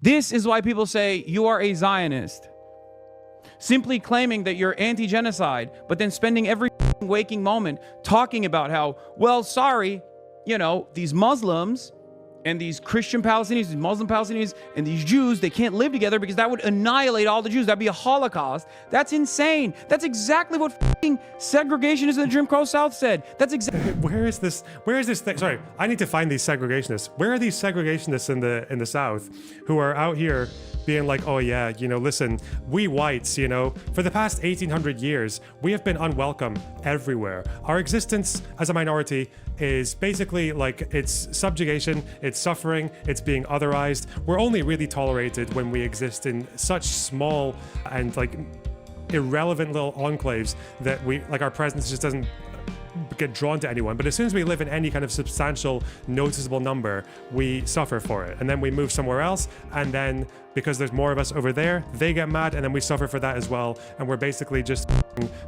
This is why people say you are a Zionist. Simply claiming that you're anti-genocide, but then spending every waking moment talking about how, well, sorry, you know, these Muslims and these Christian Palestinians, these Muslim Palestinians, and these Jews, they can't live together because that would annihilate all the Jews. That'd be a Holocaust. That's insane. That's exactly what segregationists in the Jim Crow South said. That's exactly. Where is this thing? Sorry, I need to find these segregationists. Where are these segregationists in the South who are out here being like, oh yeah, you know, listen, we whites, you know, for the past 1800 years, we have been unwelcome everywhere. Our existence as a minority is basically like it's subjugation, it's suffering, it's being otherized. We're only really tolerated when we exist in such small and like irrelevant little enclaves that we, like, our presence just doesn't get drawn to anyone. But as soon as we live in any kind of substantial, noticeable number, we suffer for it. And then we move somewhere else, and then because there's more of us over there, they get mad, and then we suffer for that as well. And we're basically just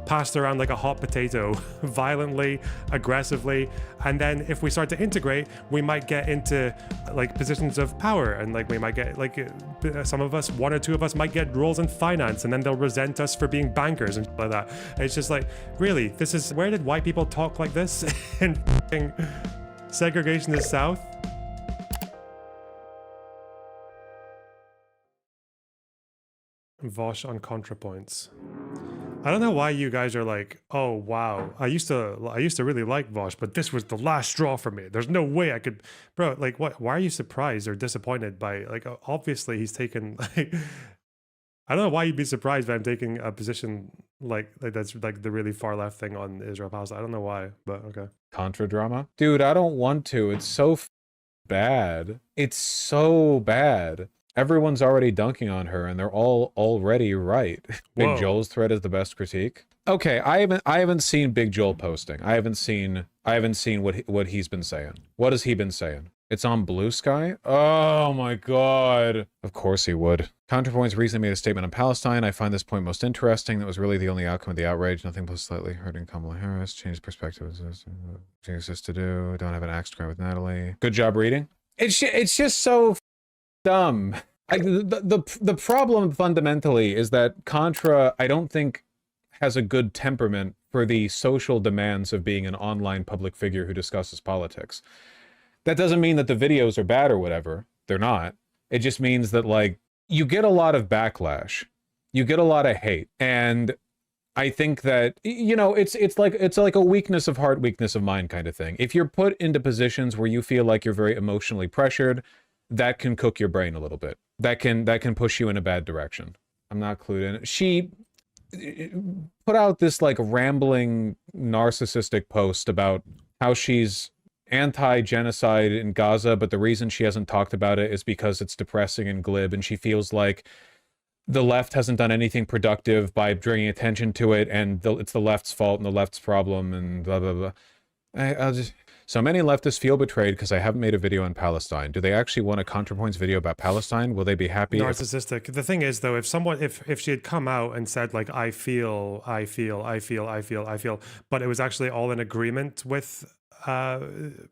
passed around like a hot potato, violently, aggressively. And then if we start to integrate, we might get into like positions of power, and like we might get like some of us, one or two of us might get roles in finance, and then they'll resent us for being bankers and like that. And it's just like, really, this is, where did white people talk like this in segregationist South? Vaush on Contrapoints. I don't know why you guys are like, oh wow, I used to really like Vaush, but this was the last straw for me. There's no way I could, bro. Like, what? Why are you surprised or disappointed by, like, obviously he's taken, like, I don't know why you'd be surprised by him taking a position like that's like the really far left thing on Israel Palestine. I don't know why, but okay. Contra drama, dude. I don't want to. It's so bad. It's so bad. Everyone's already dunking on her, and they're all already right. Big Joel's thread is the best critique. Okay, I haven't seen Big Joel posting. I haven't seen what he's been saying. What has he been saying? It's on Bluesky? Oh my god. Of course he would. Contrapoints recently made a statement on Palestine. I find this point most interesting. That was really the only outcome of the outrage. Nothing plus slightly hurting Kamala Harris. Changed perspectives. Things to do. Don't have an axe to grind with Natalie. Good job reading. It's just so dumb. The problem fundamentally is that Contra, I don't think, has a good temperament for the social demands of being an online public figure who discusses politics. That doesn't mean that the videos are bad or whatever. They're not. It just means that, like, you get a lot of backlash. You get a lot of hate. And I think that, you know, it's like a weakness of heart, weakness of mind kind of thing. If you're put into positions where you feel like you're very emotionally pressured, that can cook your brain a little bit. That can push you in a bad direction. I'm not clued in. She put out this like rambling narcissistic post about how she's anti-genocide in Gaza, but the reason she hasn't talked about it is because it's depressing and glib, and she feels like the left hasn't done anything productive by bringing attention to it, and it's the left's fault and the left's problem, and blah blah blah. So many leftists feel betrayed because I haven't made a video on Palestine. Do they actually want a Contrapoints video about Palestine? Will they be happy? Narcissistic. The thing is, though, if she had come out and said, like, I feel, but it was actually all in agreement with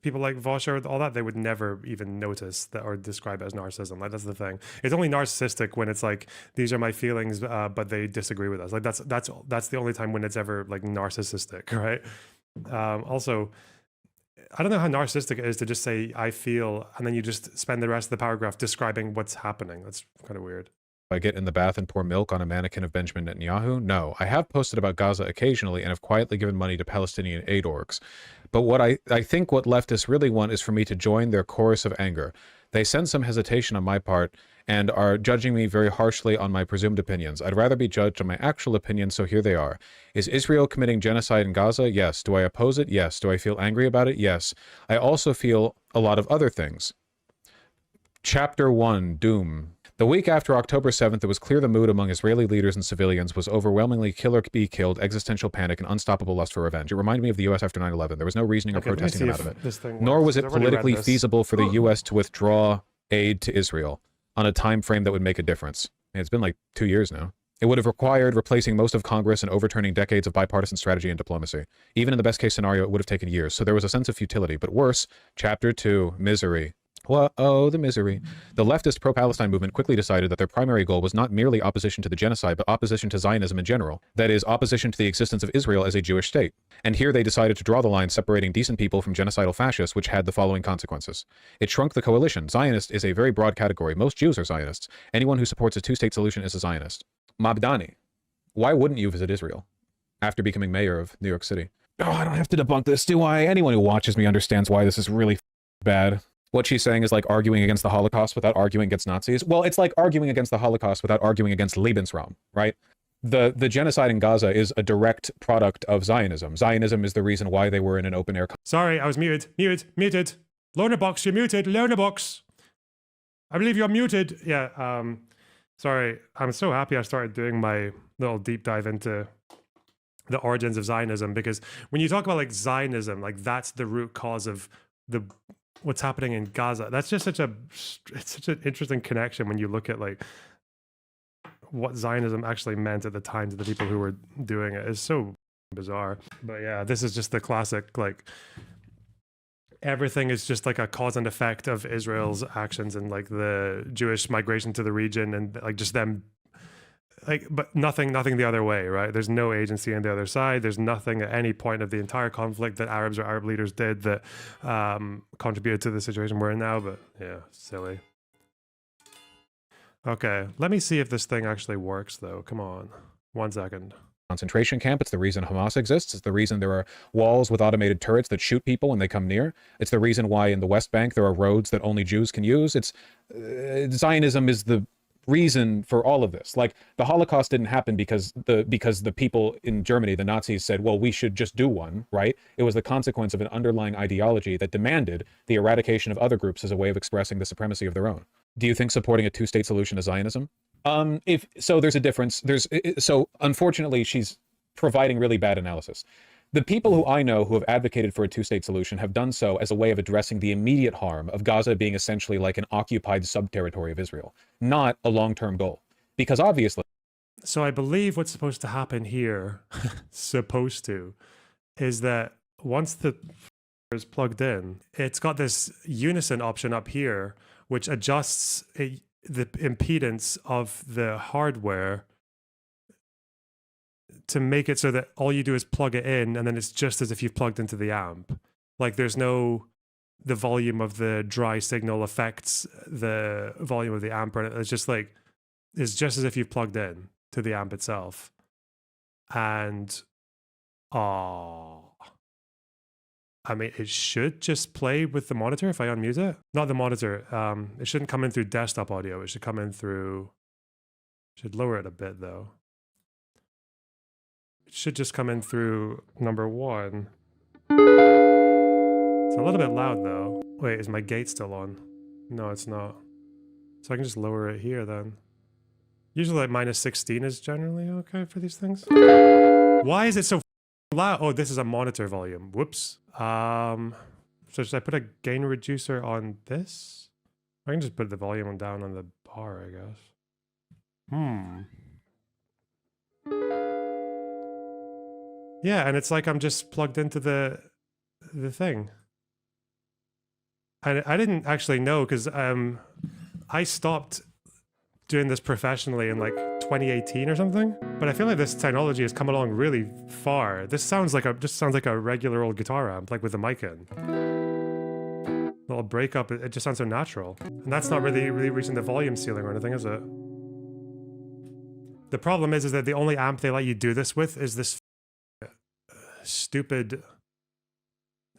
people like Vaush or all that, they would never even notice that or describe it as narcissism. Like, that's the thing. It's only narcissistic when it's like, these are my feelings, but they disagree with us. Like, that's the only time when it's ever like narcissistic, right? Also, I don't know how narcissistic it is to just say, I feel, and then you just spend the rest of the paragraph describing what's happening. That's kind of weird. I get in the bath and pour milk on a mannequin of Benjamin Netanyahu? No. I have posted about Gaza occasionally and have quietly given money to Palestinian aid orgs. But what I think what leftists really want is for me to join their chorus of anger. They sense some hesitation on my part and are judging me very harshly on my presumed opinions. I'd rather be judged on my actual opinions, so here they are. Is Israel committing genocide in Gaza? Yes. Do I oppose it? Yes. Do I feel angry about it? Yes. I also feel a lot of other things. Chapter 1, Doom. The week after October 7th, it was clear the mood among Israeli leaders and civilians was overwhelmingly kill or be killed, existential panic, and unstoppable lust for revenge. It reminded me of the U.S. after 9/11. There was no reasoning or protesting them out of it. Nor was it politically feasible for the U.S. to withdraw aid to Israel on a time frame that would make a difference. It's been like 2 years now. It would have required replacing most of Congress and overturning decades of bipartisan strategy and diplomacy. Even in the best case scenario, it would have taken years. So there was a sense of futility. But worse, Chapter 2, misery. Whoa, the misery. The leftist pro-Palestine movement quickly decided that their primary goal was not merely opposition to the genocide, but opposition to Zionism in general. That is, opposition to the existence of Israel as a Jewish state. And here they decided to draw the line separating decent people from genocidal fascists, which had the following consequences. It shrunk the coalition. Zionist is a very broad category. Most Jews are Zionists. Anyone who supports a two-state solution is a Zionist. Mabdani, why wouldn't you visit Israel after becoming mayor of New York City? Oh, I don't have to debunk this, do I? Anyone who watches me understands why this is really bad. What she's saying is like arguing against the Holocaust without arguing against Nazis. Well, it's like arguing against the Holocaust without arguing against Lebensraum, right? The genocide in Gaza is a direct product of Zionism. Zionism is the reason why they were in an open air. Sorry, I was muted. Muted. LonerBox, you're muted. LonerBox. I believe you're muted. Yeah, sorry. I'm so happy I started doing my little deep dive into the origins of Zionism, because when you talk about like Zionism, like that's the root cause of what's happening in Gaza. That's just it's such an interesting connection when you look at like what Zionism actually meant at the time to the people who were doing it. It's so bizarre. But yeah, this is just the classic, like everything is just like a cause and effect of Israel's actions and like the Jewish migration to the region and like just them like, but nothing the other way, right? There's no agency on the other side. There's nothing at any point of the entire conflict that Arabs or Arab leaders did that contributed to the situation we're in now. But yeah, silly. Okay, let me see if this thing actually works though. Come on, 1 second. Concentration camp. It's the reason Hamas exists. It's the reason there are walls with automated turrets that shoot people when they come near. It's the reason why in the West Bank there are roads that only Jews can use. It's Zionism is the reason for all of this. Like the Holocaust didn't happen because the people in Germany, the Nazis, said, well, we should just do one, right? It was the consequence of an underlying ideology that demanded the eradication of other groups as a way of expressing the supremacy of their own. Do you think supporting a two-state solution is Zionism? If so, there's a difference. So unfortunately, she's providing really bad analysis. The people who I know who have advocated for a two-state solution have done so as a way of addressing the immediate harm of Gaza being essentially like an occupied sub-territory of Israel, not a long-term goal. Because obviously... So I believe what's supposed to happen here, is that once the is plugged in, it's got this unison option up here, which adjusts the impedance of the hardware to make it so that all you do is plug it in and then it's just as if you've plugged into the amp. Like there's no, the volume of the dry signal affects the volume of the amp. It's just like, it's just as if you've plugged in to the amp itself. And, I mean, it should just play with the monitor if I unmute it. Not the monitor. It shouldn't come in through desktop audio. It should come in through, should lower it a bit though. Should just come in through number 1. It's a little bit loud though. Wait, is my gate still on? No, it's not. So I can just lower it here then. Usually like -16 is generally okay for these things. Why is it so loud? Oh, this is a monitor volume. Whoops. So should I put a gain reducer on this? I can just put the volume down on the bar, I guess. Yeah, and it's like I'm just plugged into the thing. I didn't actually know because I stopped doing this professionally in like 2018 or something. But I feel like this technology has come along really far. This sounds like just sounds like a regular old guitar amp, like with the mic in. Little breakup, it just sounds so natural. And that's not really reaching the volume ceiling or anything, is it? The problem is that the only amp they let you do this with is this stupid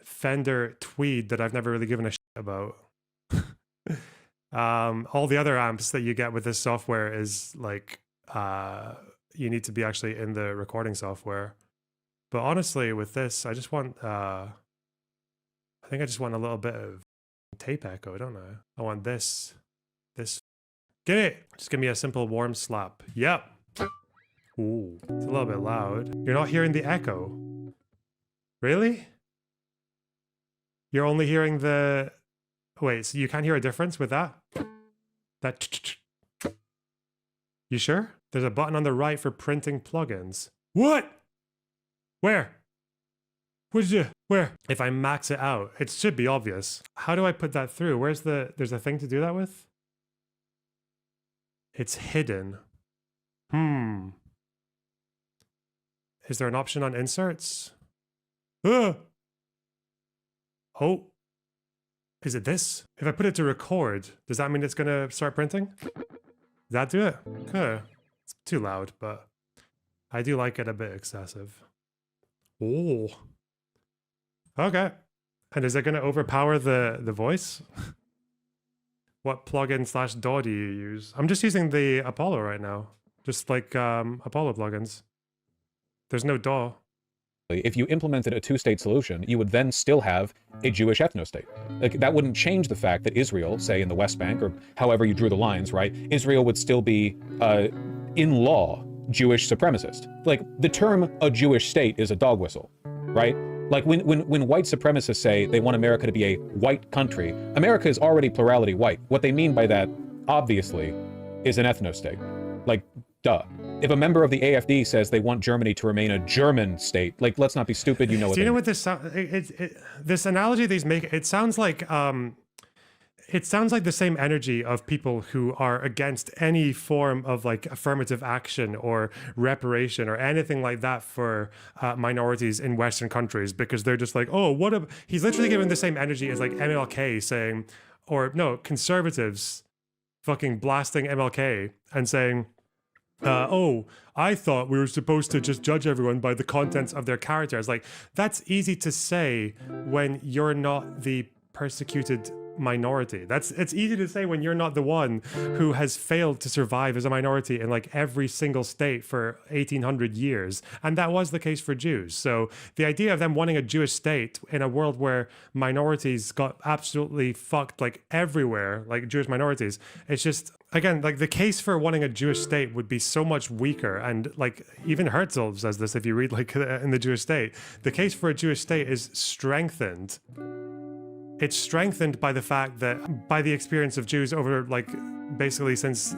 Fender Tweed that I've never really given a shit about. All the other amps that you get with this software is like, you need to be actually in the recording software. But honestly, with this, I just want, I think I just want a little bit of tape echo, don't I? I want this. Get it! Just give me a simple warm slap. Yep. Ooh, it's a little bit loud. You're not hearing the echo. Really? You're only hearing the... Wait, so you can't hear a difference with that? You sure? There's a button on the right for printing plugins. What? Where? Where? If I max it out, it should be obvious. How do I put that through? There's a thing to do that with? It's hidden. Is there an option on inserts? Oh, is it this? If I put it to record, does that mean it's gonna start printing? Does that do it? Okay. It's too loud, but I do like it a bit excessive. Oh. Okay. And is it gonna overpower the voice? What plugin / DAW do you use? I'm just using the Apollo right now. Just like Apollo plugins. There's no DAW. If you implemented a two-state solution, you would then still have a Jewish ethno-state. Like, that wouldn't change the fact that Israel, say in the West Bank, or however you drew the lines, right? Israel would still be, in law, Jewish supremacist. Like, the term a Jewish state is a dog whistle, right? Like, when white supremacists say they want America to be a white country, America is already plurality white. What they mean by that, obviously, is an ethno-state. Like, duh. If a member of the AfD says they want Germany to remain a German state, like, let's not be stupid, you know what Do you know what this sounds... this analogy these make, it sounds like the same energy of people who are against any form of like affirmative action or reparation or anything like that for minorities in Western countries, because they're just like, oh, he's literally giving the same energy as like MLK saying, or no, conservatives fucking blasting MLK and saying, oh, I thought we were supposed to just judge everyone by the contents of their characters. Like, that's easy to say when you're not the persecuted minority. It's easy to say when you're not the one who has failed to survive as a minority in like every single state for 1800 years. And that was the case for Jews. So the idea of them wanting a Jewish state in a world where minorities got absolutely fucked like everywhere, like Jewish minorities, it's just, again, like the case for wanting a Jewish state would be so much weaker. And like even Herzl says this, if you read like in the Jewish state, the case for a Jewish state is strengthened. It's strengthened by the fact that, by the experience of Jews over like basically since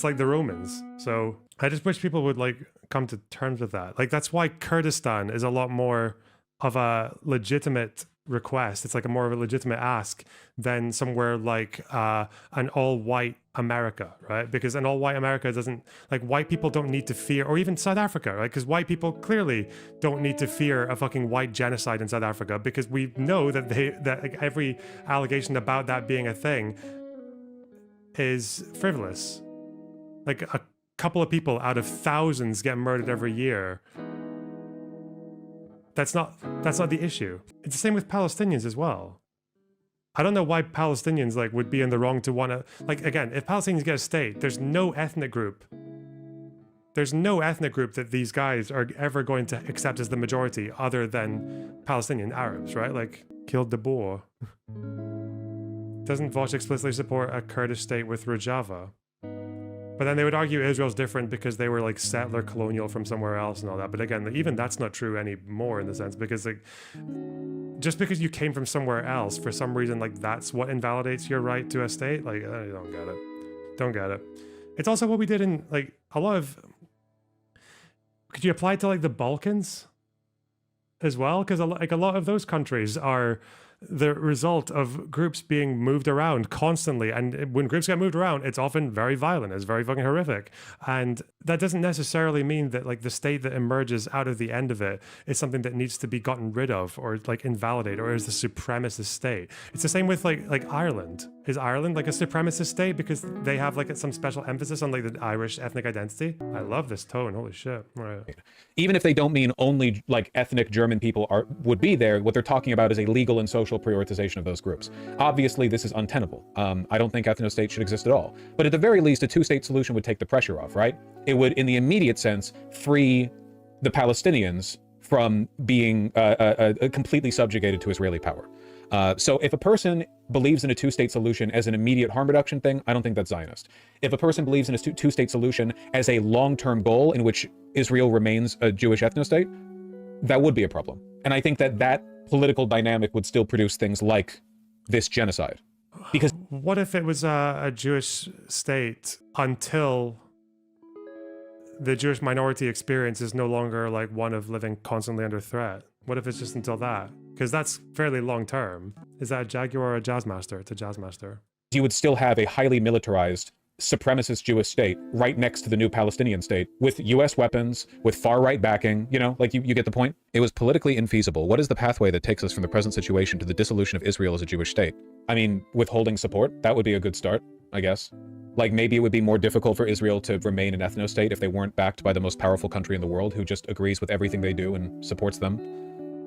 like the Romans. So I just wish people would like come to terms with that. Like, that's why Kurdistan is a lot more of a legitimate request. It's like a more of a legitimate ask than somewhere like an all-white America, right? Because an all-white America doesn't, like, white people don't need to fear, or even South Africa, right? Because white people clearly don't need to fear a fucking white genocide in South Africa, because we know that like, every allegation about that being a thing is frivolous. Like, a couple of people out of thousands get murdered every year. That's not the issue. It's the same with Palestinians as well. I don't know why Palestinians like would be in the wrong to want to, like, again, if Palestinians get a state, there's no ethnic group that these guys are ever going to accept as the majority other than Palestinian Arabs, right? Like, killed the Boer. Doesn't Vaush explicitly support a Kurdish state with Rojava? But then they would argue Israel's different because they were like settler colonial from somewhere else and all that. But again, even that's not true anymore in the sense, because like, just because you came from somewhere else for some reason, like that's what invalidates your right to a state. Like, I don't get it. Don't get it. It's also what we did in like a lot of, could you apply it to like the Balkans as well? Because like a lot of those countries are the result of groups being moved around constantly, and when groups get moved around, it's often very violent, it's very fucking horrific, and that doesn't necessarily mean that like the state that emerges out of the end of it is something that needs to be gotten rid of or like invalidated or is the supremacist state. It's the same with like Ireland. Is Ireland like a supremacist state because they have like some special emphasis on like the Irish ethnic identity? I love this tone, holy shit. Right. Even if they don't mean only like ethnic German people would be there, what they're talking about is a legal and social prioritization of those groups. Obviously, this is untenable. I don't think ethno-states should exist at all. But at the very least, a two-state solution would take the pressure off, right? It would, in the immediate sense, free the Palestinians from being completely subjugated to Israeli power. So if a person believes in a two-state solution as an immediate harm reduction thing, I don't think that's Zionist. If a person believes in a two-state solution as a long-term goal in which Israel remains a Jewish ethno-state, that would be a problem. And I think that political dynamic would still produce things like this genocide. Because what if it was a Jewish state until the Jewish minority experience is no longer like one of living constantly under threat? What if it's just until that? Because that's fairly long term. Is that a Jaguar or a Jazzmaster? It's a Jazzmaster. You would still have a highly militarized supremacist Jewish state right next to the new Palestinian state with US weapons, with far-right backing, you know, like you get the point? It was politically infeasible. What is the pathway that takes us from the present situation to the dissolution of Israel as a Jewish state? I mean, withholding support, that would be a good start, I guess. Like maybe it would be more difficult for Israel to remain an ethno-state if they weren't backed by the most powerful country in the world who just agrees with everything they do and supports them.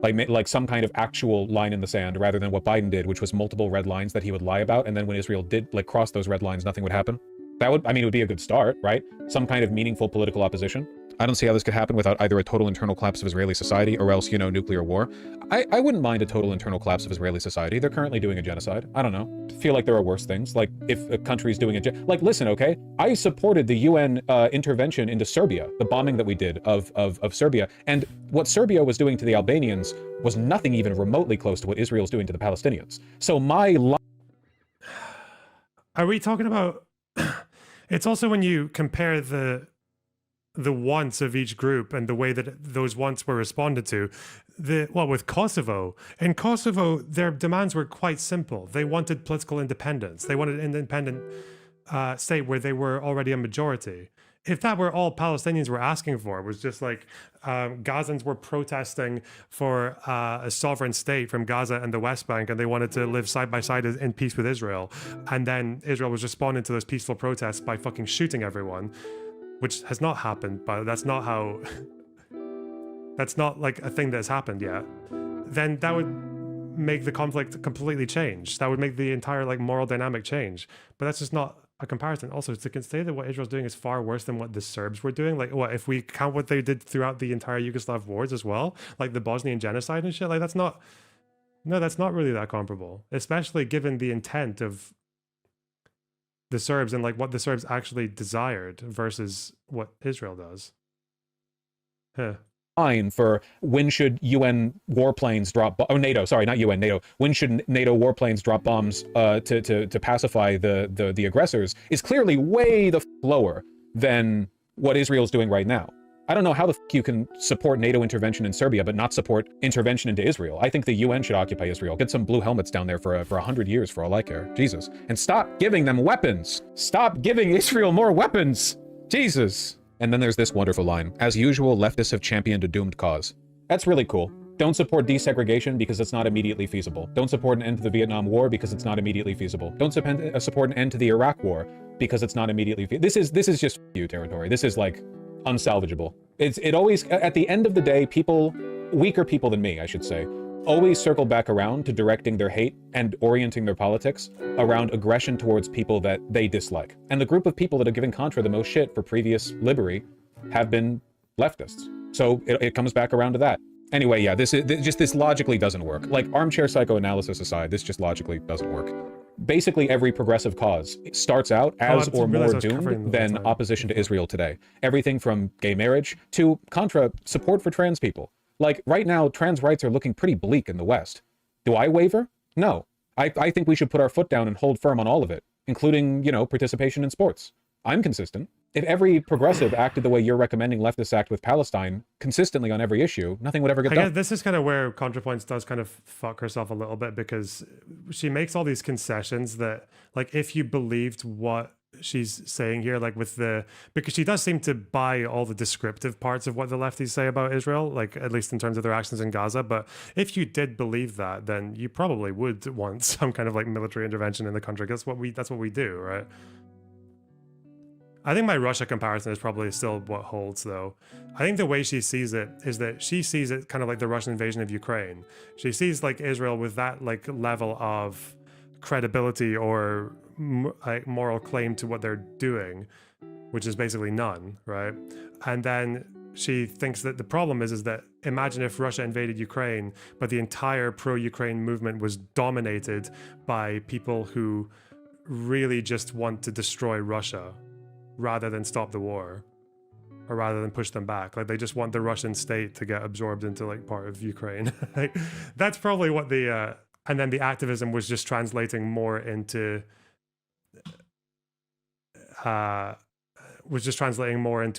Like some kind of actual line in the sand rather than what Biden did, which was multiple red lines that he would lie about, and then when Israel did like cross those red lines, nothing would happen. That would, I mean, it would be a good start, right? Some kind of meaningful political opposition. I don't see how this could happen without either a total internal collapse of Israeli society or else, you know, nuclear war. I wouldn't mind a total internal collapse of Israeli society. They're currently doing a genocide. I don't know. I feel like there are worse things. Like if a country's doing a like, listen, okay? I supported the UN intervention into Serbia, the bombing that we did of Serbia. And what Serbia was doing to the Albanians was nothing even remotely close to what Israel's doing to the Palestinians. So Are we talking about... It's also when you compare the wants of each group and the way that those wants were responded to. With Kosovo. In Kosovo, their demands were quite simple. They wanted political independence. They wanted an independent state where they were already a majority. If that were all Palestinians were asking for, was just like Gazans were protesting for a sovereign state from Gaza and the West Bank, and they wanted to live side by side in peace with Israel. And then Israel was responding to those peaceful protests by fucking shooting everyone, which has not happened, but that's not how... That's not like a thing that's happened yet. Then that would make the conflict completely change. That would make the entire like moral dynamic change. But that's just not a comparison. Also, to say that what Israel's doing is far worse than what the Serbs were doing, like what if we count what they did throughout the entire Yugoslav wars as well, like the Bosnian genocide and shit, like that's not really that comparable, especially given the intent of the Serbs and like what the Serbs actually desired versus what Israel does. For when should UN warplanes drop, oh, NATO, sorry, not UN, NATO. When should NATO warplanes drop bombs to pacify the aggressors is clearly way the lower than what Israel's doing right now. I don't know how the you can support NATO intervention in Serbia but not support intervention into Israel. I think the UN should occupy Israel. Get some blue helmets down there for 100 years for all I care. Jesus. And stop giving them weapons. Stop giving Israel more weapons. Jesus. And then there's this wonderful line. As usual, leftists have championed a doomed cause. That's really cool. Don't support desegregation because it's not immediately feasible. Don't support an end to the Vietnam War because it's not immediately feasible. Don't support an end to the Iraq War because it's not immediately feasible. This is just you territory. This is like unsalvageable. It always, at the end of the day, people, weaker people than me, I should say, always circle back around to directing their hate and orienting their politics around aggression towards people that they dislike. And the group of people that are giving Contra the most shit for previous Liberty have been leftists. So it comes back around to that. Anyway, yeah, this logically doesn't work. Like, armchair psychoanalysis aside, this just logically doesn't work. Basically, every progressive cause starts out as or more doomed than opposition to Israel today. Everything from gay marriage to Contra support for trans people. Like, right now, trans rights are looking pretty bleak in the West. Do I waver? No. I think we should put our foot down and hold firm on all of it, including, you know, participation in sports. I'm consistent. If every progressive acted the way you're recommending leftists act with Palestine, consistently on every issue, nothing would ever get done. This is kind of where Contrapoints does kind of fuck herself a little bit, because she makes all these concessions that, like, if you believed what she's saying here, like with because she does seem to buy all the descriptive parts of what the lefties say about Israel, like at least in terms of their actions in Gaza. But if you did believe that, then you probably would want some kind of like military intervention in the country. That's what we do, right? I think my Russia comparison is probably still what holds, though. I think the way she sees it is that she sees it kind of like the Russian invasion of Ukraine. She sees like Israel with that like level of credibility or like moral claim to what they're doing, which is basically none, right? And then she thinks that the problem is that imagine if Russia invaded Ukraine, but the entire pro-Ukraine movement was dominated by people who really just want to destroy Russia rather than stop the war, or rather than push them back. Like, they just want the Russian state to get absorbed into like part of Ukraine. Like, that's probably what and then the activism was just translating more into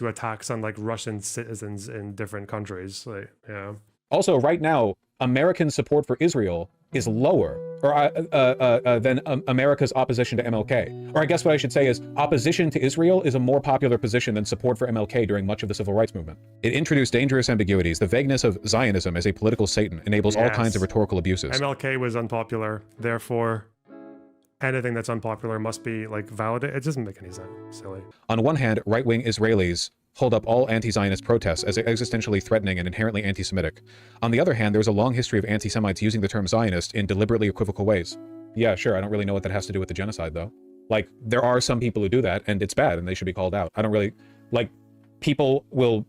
attacks on like Russian citizens in different countries. Like, yeah. Also, right now, American support for Israel is lower than America's opposition to MLK. Or I guess what I should say is opposition to Israel is a more popular position than support for MLK during much of the civil rights movement. It introduced dangerous ambiguities. The vagueness of Zionism as a political Satan enables all kinds of rhetorical abuses. MLK was unpopular, therefore anything that's unpopular must be like validated. It doesn't make any sense. Silly. On one hand, right-wing Israelis hold up all anti-Zionist protests as existentially threatening and inherently anti-Semitic. On the other hand, there's a long history of anti-Semites using the term Zionist in deliberately equivocal ways. Yeah, sure, I don't really know what that has to do with the genocide, though. Like, there are some people who do that, and it's bad, and they should be called out. I don't really... Like, people will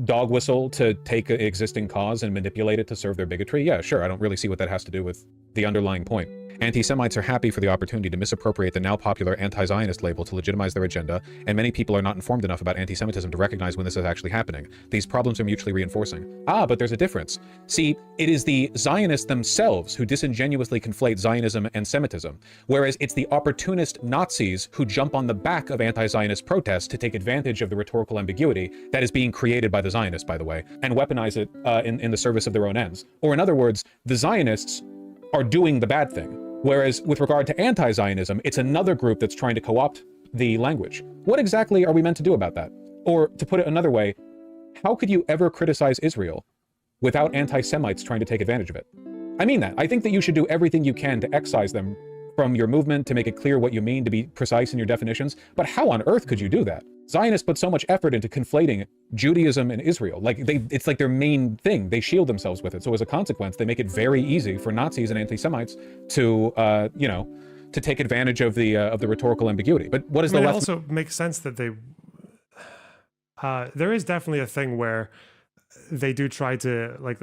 dog whistle to take an existing cause and manipulate it to serve their bigotry. Yeah, sure, I don't really see what that has to do with the underlying point. Anti-Semites are happy for the opportunity to misappropriate the now popular anti-Zionist label to legitimize their agenda, and many people are not informed enough about anti-Semitism to recognize when this is actually happening. These problems are mutually reinforcing. But there's a difference. See, it is the Zionists themselves who disingenuously conflate Zionism and Semitism, whereas it's the opportunist Nazis who jump on the back of anti-Zionist protests to take advantage of the rhetorical ambiguity that is being created by the Zionists, by the way, and weaponize it in the service of their own ends. Or in other words, the Zionists are doing the bad thing. Whereas with regard to anti-Zionism, it's another group that's trying to co-opt the language. What exactly are we meant to do about that? Or to put it another way, how could you ever criticize Israel without anti-Semites trying to take advantage of it? I mean that. I think that you should do everything you can to excise them from your movement, to make it clear what you mean, to be precise in your definitions. But how on earth could you do that? Zionists put so much effort into conflating Judaism and Israel. Like it's like their main thing. They shield themselves with it. So as a consequence, they make it very easy for Nazis and anti-Semites to, to take advantage of the rhetorical ambiguity. But what is the left? It also makes sense that they. There is definitely a thing where they do try to like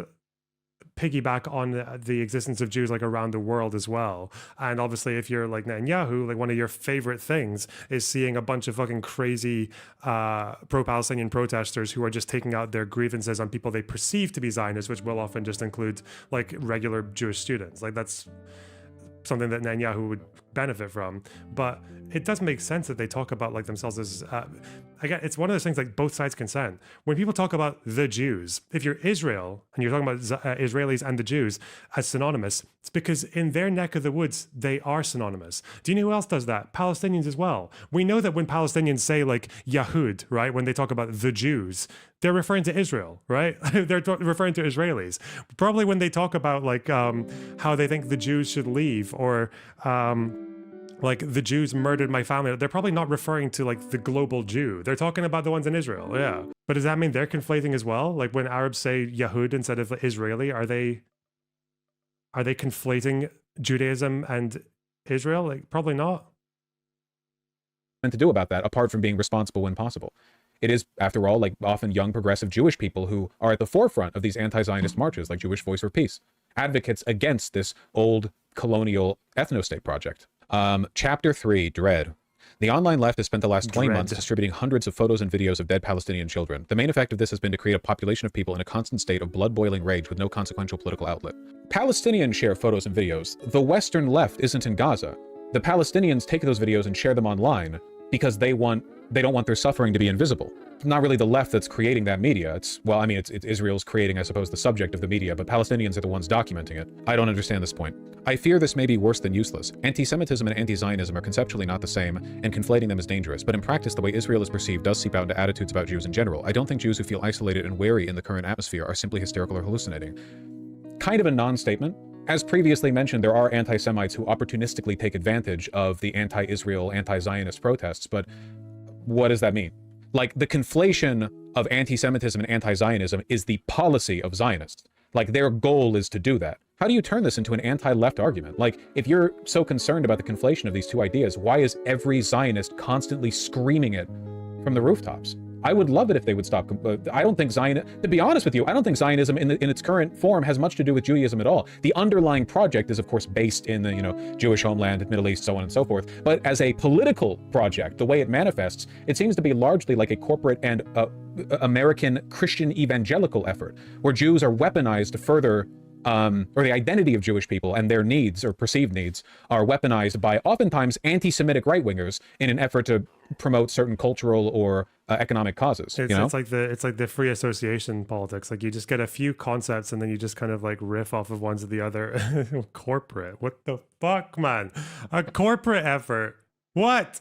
piggyback on the existence of Jews like around the world as well. And obviously if you're like Netanyahu, like one of your favorite things is seeing a bunch of fucking crazy pro-Palestinian protesters who are just taking out their grievances on people they perceive to be Zionists, which will often just include like regular Jewish students. Like that's something that Netanyahu would benefit from. But it does make sense that they talk about like themselves as again, it's one of those things like both sides consent. When people talk about the Jews, if you're Israel and you're talking about Israelis and the Jews as synonymous, it's because in their neck of the woods, they are synonymous. Do you know who else does that? Palestinians as well. We know that when Palestinians say like Yahud, right? When they talk about the Jews, they're referring to Israel, right? They're referring to Israelis. Probably when they talk about like how they think the Jews should leave or like the Jews murdered my family, they're probably not referring to like the global Jew. They're talking about the ones in Israel, yeah. But does that mean they're conflating as well? Like when Arabs say Yahud instead of Israeli, are they conflating Judaism and Israel? Like probably not. To do about that, apart from being responsible when possible. It is, after all, like often young progressive Jewish people who are at the forefront of these anti-Zionist marches, like Jewish Voice for Peace, advocates against this old colonial ethno-state project. Chapter 3, Dread. The online left has spent the last 20 months distributing hundreds of photos and videos of dead Palestinian children. The main effect of this has been to create a population of people in a constant state of blood-boiling rage with no consequential political outlet. Palestinians share photos and videos. The Western left isn't in Gaza. The Palestinians take those videos and share them online because they don't want their suffering to be invisible. It's not really the left that's creating that media. It's Israel's creating, I suppose, the subject of the media, but Palestinians are the ones documenting it. I don't understand this point. I fear this may be worse than useless. Anti-Semitism and anti-Zionism are conceptually not the same, and conflating them is dangerous, but in practice, the way Israel is perceived does seep out into attitudes about Jews in general. I don't think Jews who feel isolated and wary in the current atmosphere are simply hysterical or hallucinating. Kind of a non-statement. As previously mentioned, there are anti-Semites who opportunistically take advantage of the anti-Israel, anti-Zionist protests, but what does that mean? Like, the conflation of anti-Semitism and anti-Zionism is the policy of Zionists. Like, their goal is to do that. How do you turn this into an anti-left argument? Like, if you're so concerned about the conflation of these two ideas, why is every Zionist constantly screaming it from the rooftops? I would love it if they would stop. I don't think to be honest with you, I don't think Zionism in its current form has much to do with Judaism at all. The underlying project is, of course, based in the, Jewish homeland, Middle East, so on and so forth. But as a political project, the way it manifests, it seems to be largely like a corporate and American Christian evangelical effort, where Jews are weaponized to further or the identity of Jewish people and their needs or perceived needs are weaponized by oftentimes anti-Semitic right-wingers in an effort to promote certain cultural or economic causes. It's, you know? it's like the free association politics. Like you just get a few concepts and then you just kind of like riff off of ones of the other. Corporate. What the fuck, man? A corporate effort. What?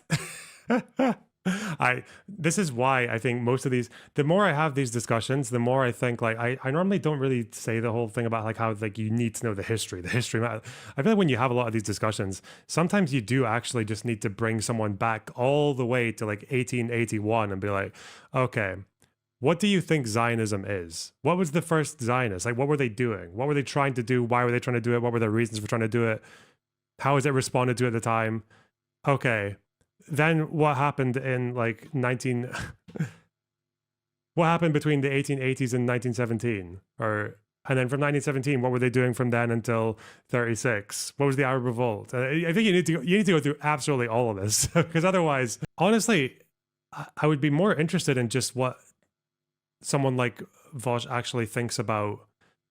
This is why I think most of these, the more I have these discussions, the more I think like I normally don't really say the whole thing about like how like you need to know the history matters. I feel like when you have a lot of these discussions, sometimes you do actually just need to bring someone back all the way to like 1881 and be like, okay, what do you think Zionism is? What was the first Zionist? Like, what were they doing? What were they trying to do? Why were they trying to do it? What were their reasons for trying to do it? How was it responded to at the time? Okay. Then what happened in like what happened between the 1880s and 1917? And then from 1917, what were they doing from then until 36? What was the Arab Revolt? I think you need to go through absolutely all of this because otherwise, honestly, I would be more interested in just what someone like Vaush actually thinks about.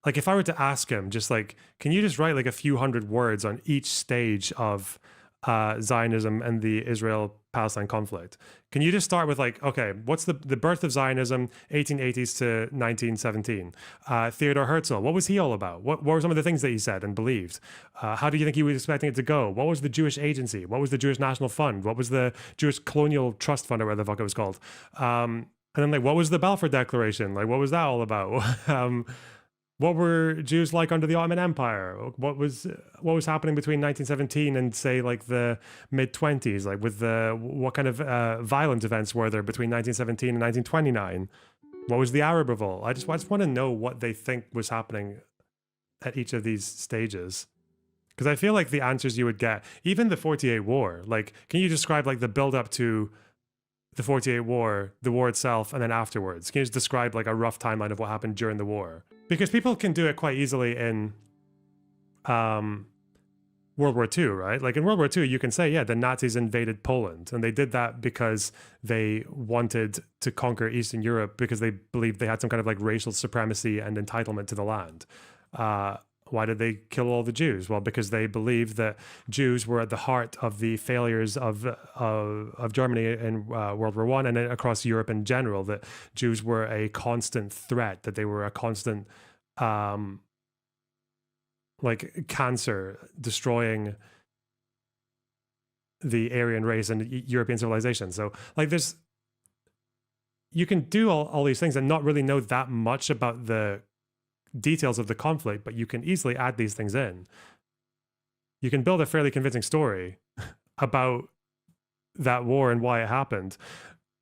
Like if I were to ask him, just like, can you just write like a few hundred words on each stage of Zionism and the Israel-Palestine conflict? Can you just start with like, okay, what's the birth of Zionism, 1880s to 1917? Theodor Herzl, what was he all about? What were some of the things that he said and believed? How do you think he was expecting it to go? What was the Jewish Agency? What was the Jewish National Fund? What was the Jewish Colonial Trust Fund or whatever the fuck it was called? And then like, what was the Balfour Declaration? Like, what was that all about? What were Jews like under the Ottoman Empire? What was happening between 1917 and say like the mid-20s? Like with what kind of violent events were there between 1917 and 1929? What was the Arab Revolt? I just want to know what they think was happening at each of these stages. Because I feel like the answers you would get, even the 48 War, like can you describe like the build up to the 48 War, the war itself, and then afterwards? Can you just describe like a rough timeline of what happened during the war? Because people can do it quite easily in World War II, right? Like in World War II, you can say, yeah, the Nazis invaded Poland. And they did that because they wanted to conquer Eastern Europe because they believed they had some kind of like racial supremacy and entitlement to the land. Why did they kill all the Jews? Well, because they believed that Jews were at the heart of the failures of Germany in World War I and then across Europe in general, that Jews were a constant threat, that they were a constant like cancer destroying the Aryan race and European civilization. So like you can do all these things and not really know that much about the details of the conflict, but you can easily add these things in. You can build a fairly convincing story about that war and why it happened.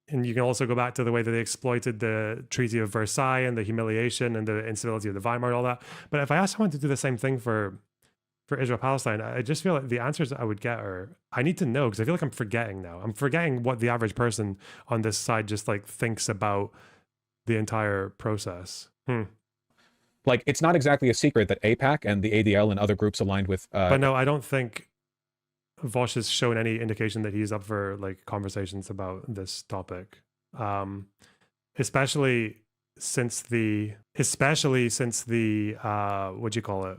And you can also go back to the way that they exploited the Treaty of Versailles and the humiliation and the instability of the Weimar and all that. But if I asked someone to do the same thing for Israel-Palestine, I just feel like the answers I would get are, I need to know, because I feel like I'm forgetting now. I'm forgetting what the average person on this side just like thinks about the entire process. Like, it's not exactly a secret that AIPAC and the ADL and other groups aligned with... But no, I don't think Vaush has shown any indication that he's up for like conversations about this topic. Especially since the what do you call it?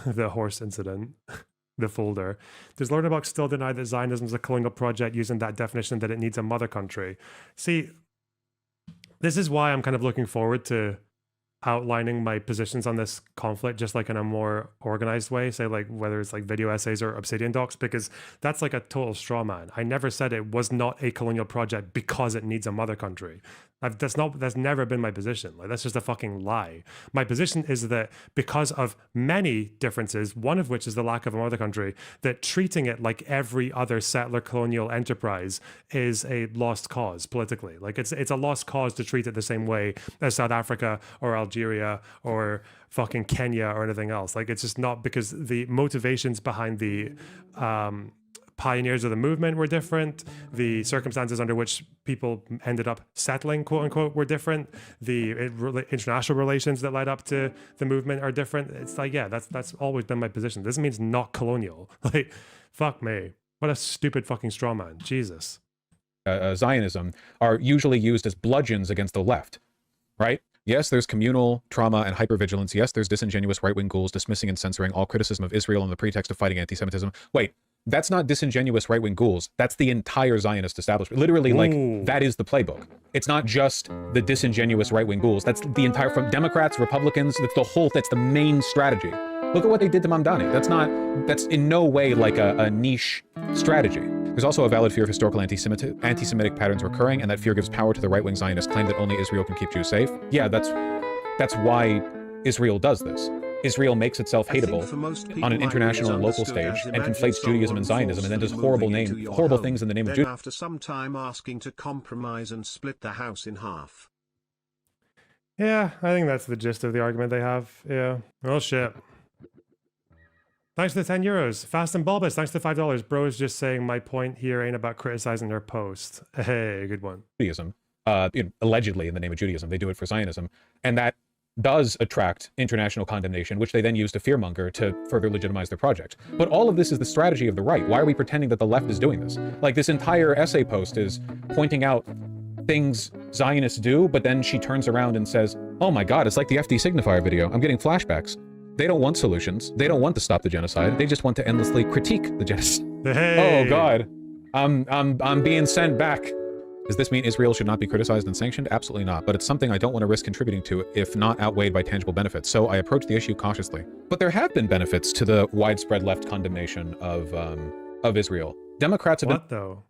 The horse incident, the folder. Does LonerBox still deny that Zionism is a colonial project using that definition that it needs a mother country? See, this is why I'm kind of looking forward to outlining my positions on this conflict just like in a more organized way, say like whether it's like video essays or Obsidian docs, because that's like a total straw man. I never said it was not a colonial project because it needs a mother country. That's never been my position. Like that's just a fucking lie. My position is that because of many differences, one of which is the lack of a mother country, that treating it like every other settler colonial enterprise is a lost cause politically. Like it's a lost cause to treat it the same way as South Africa or Algeria or fucking Kenya or anything else. Like it's just not, because the motivations behind the pioneers of the movement were different. The circumstances under which people ended up settling, quote unquote, were different. The international relations that led up to the movement are different. It's like, yeah, that's always been my position. This means not colonial. Like, fuck me. What a stupid fucking straw man. Jesus. Zionism are usually used as bludgeons against the left, right? Yes, there's communal trauma and hypervigilance. Yes, there's disingenuous right-wing ghouls dismissing and censoring all criticism of Israel on the pretext of fighting anti-Semitism. Wait, That's not disingenuous right-wing ghouls. That's the entire Zionist establishment. Literally, like, that is the playbook. It's not just the disingenuous right-wing ghouls. That's the entire, from Democrats, Republicans, that's the main strategy. Look at what they did to Mamdani. That's in no way like a niche strategy. There's also a valid fear of historical anti-Semitic patterns recurring, and that fear gives power to the right-wing Zionist claim that only Israel can keep Jews safe. Yeah, that's why Israel does this. Israel makes itself hateable on an international and local stage and conflates Judaism and Zionism and then does horrible things in the name of Judaism. After some time asking to compromise and split the house in half. Yeah, I think that's the gist of the argument they have. Yeah. Oh shit. Thanks for the 10 euros. Fast and Bulbous, thanks for the $5. Bro is just saying my point here ain't about criticizing their post. Hey, good one. Judaism, allegedly in the name of Judaism, they do it for Zionism, and that does attract international condemnation, which they then use to fearmonger to further legitimize their project. But all of this is the strategy of the right. Why are we pretending that the left is doing this? Like, this entire essay post is pointing out things Zionists do, but then she turns around and says, oh my God, it's like the FD Signifier video. I'm getting flashbacks. They don't want solutions. They don't want to stop the genocide. They just want to endlessly critique the genocide. Hey. Oh God, I'm being sent back. Does this mean Israel should not be criticized and sanctioned? Absolutely not, but it's something I don't want to risk contributing to if not outweighed by tangible benefits, so I approach the issue cautiously. But there have been benefits to the widespread left condemnation of Israel. Democrats have What though?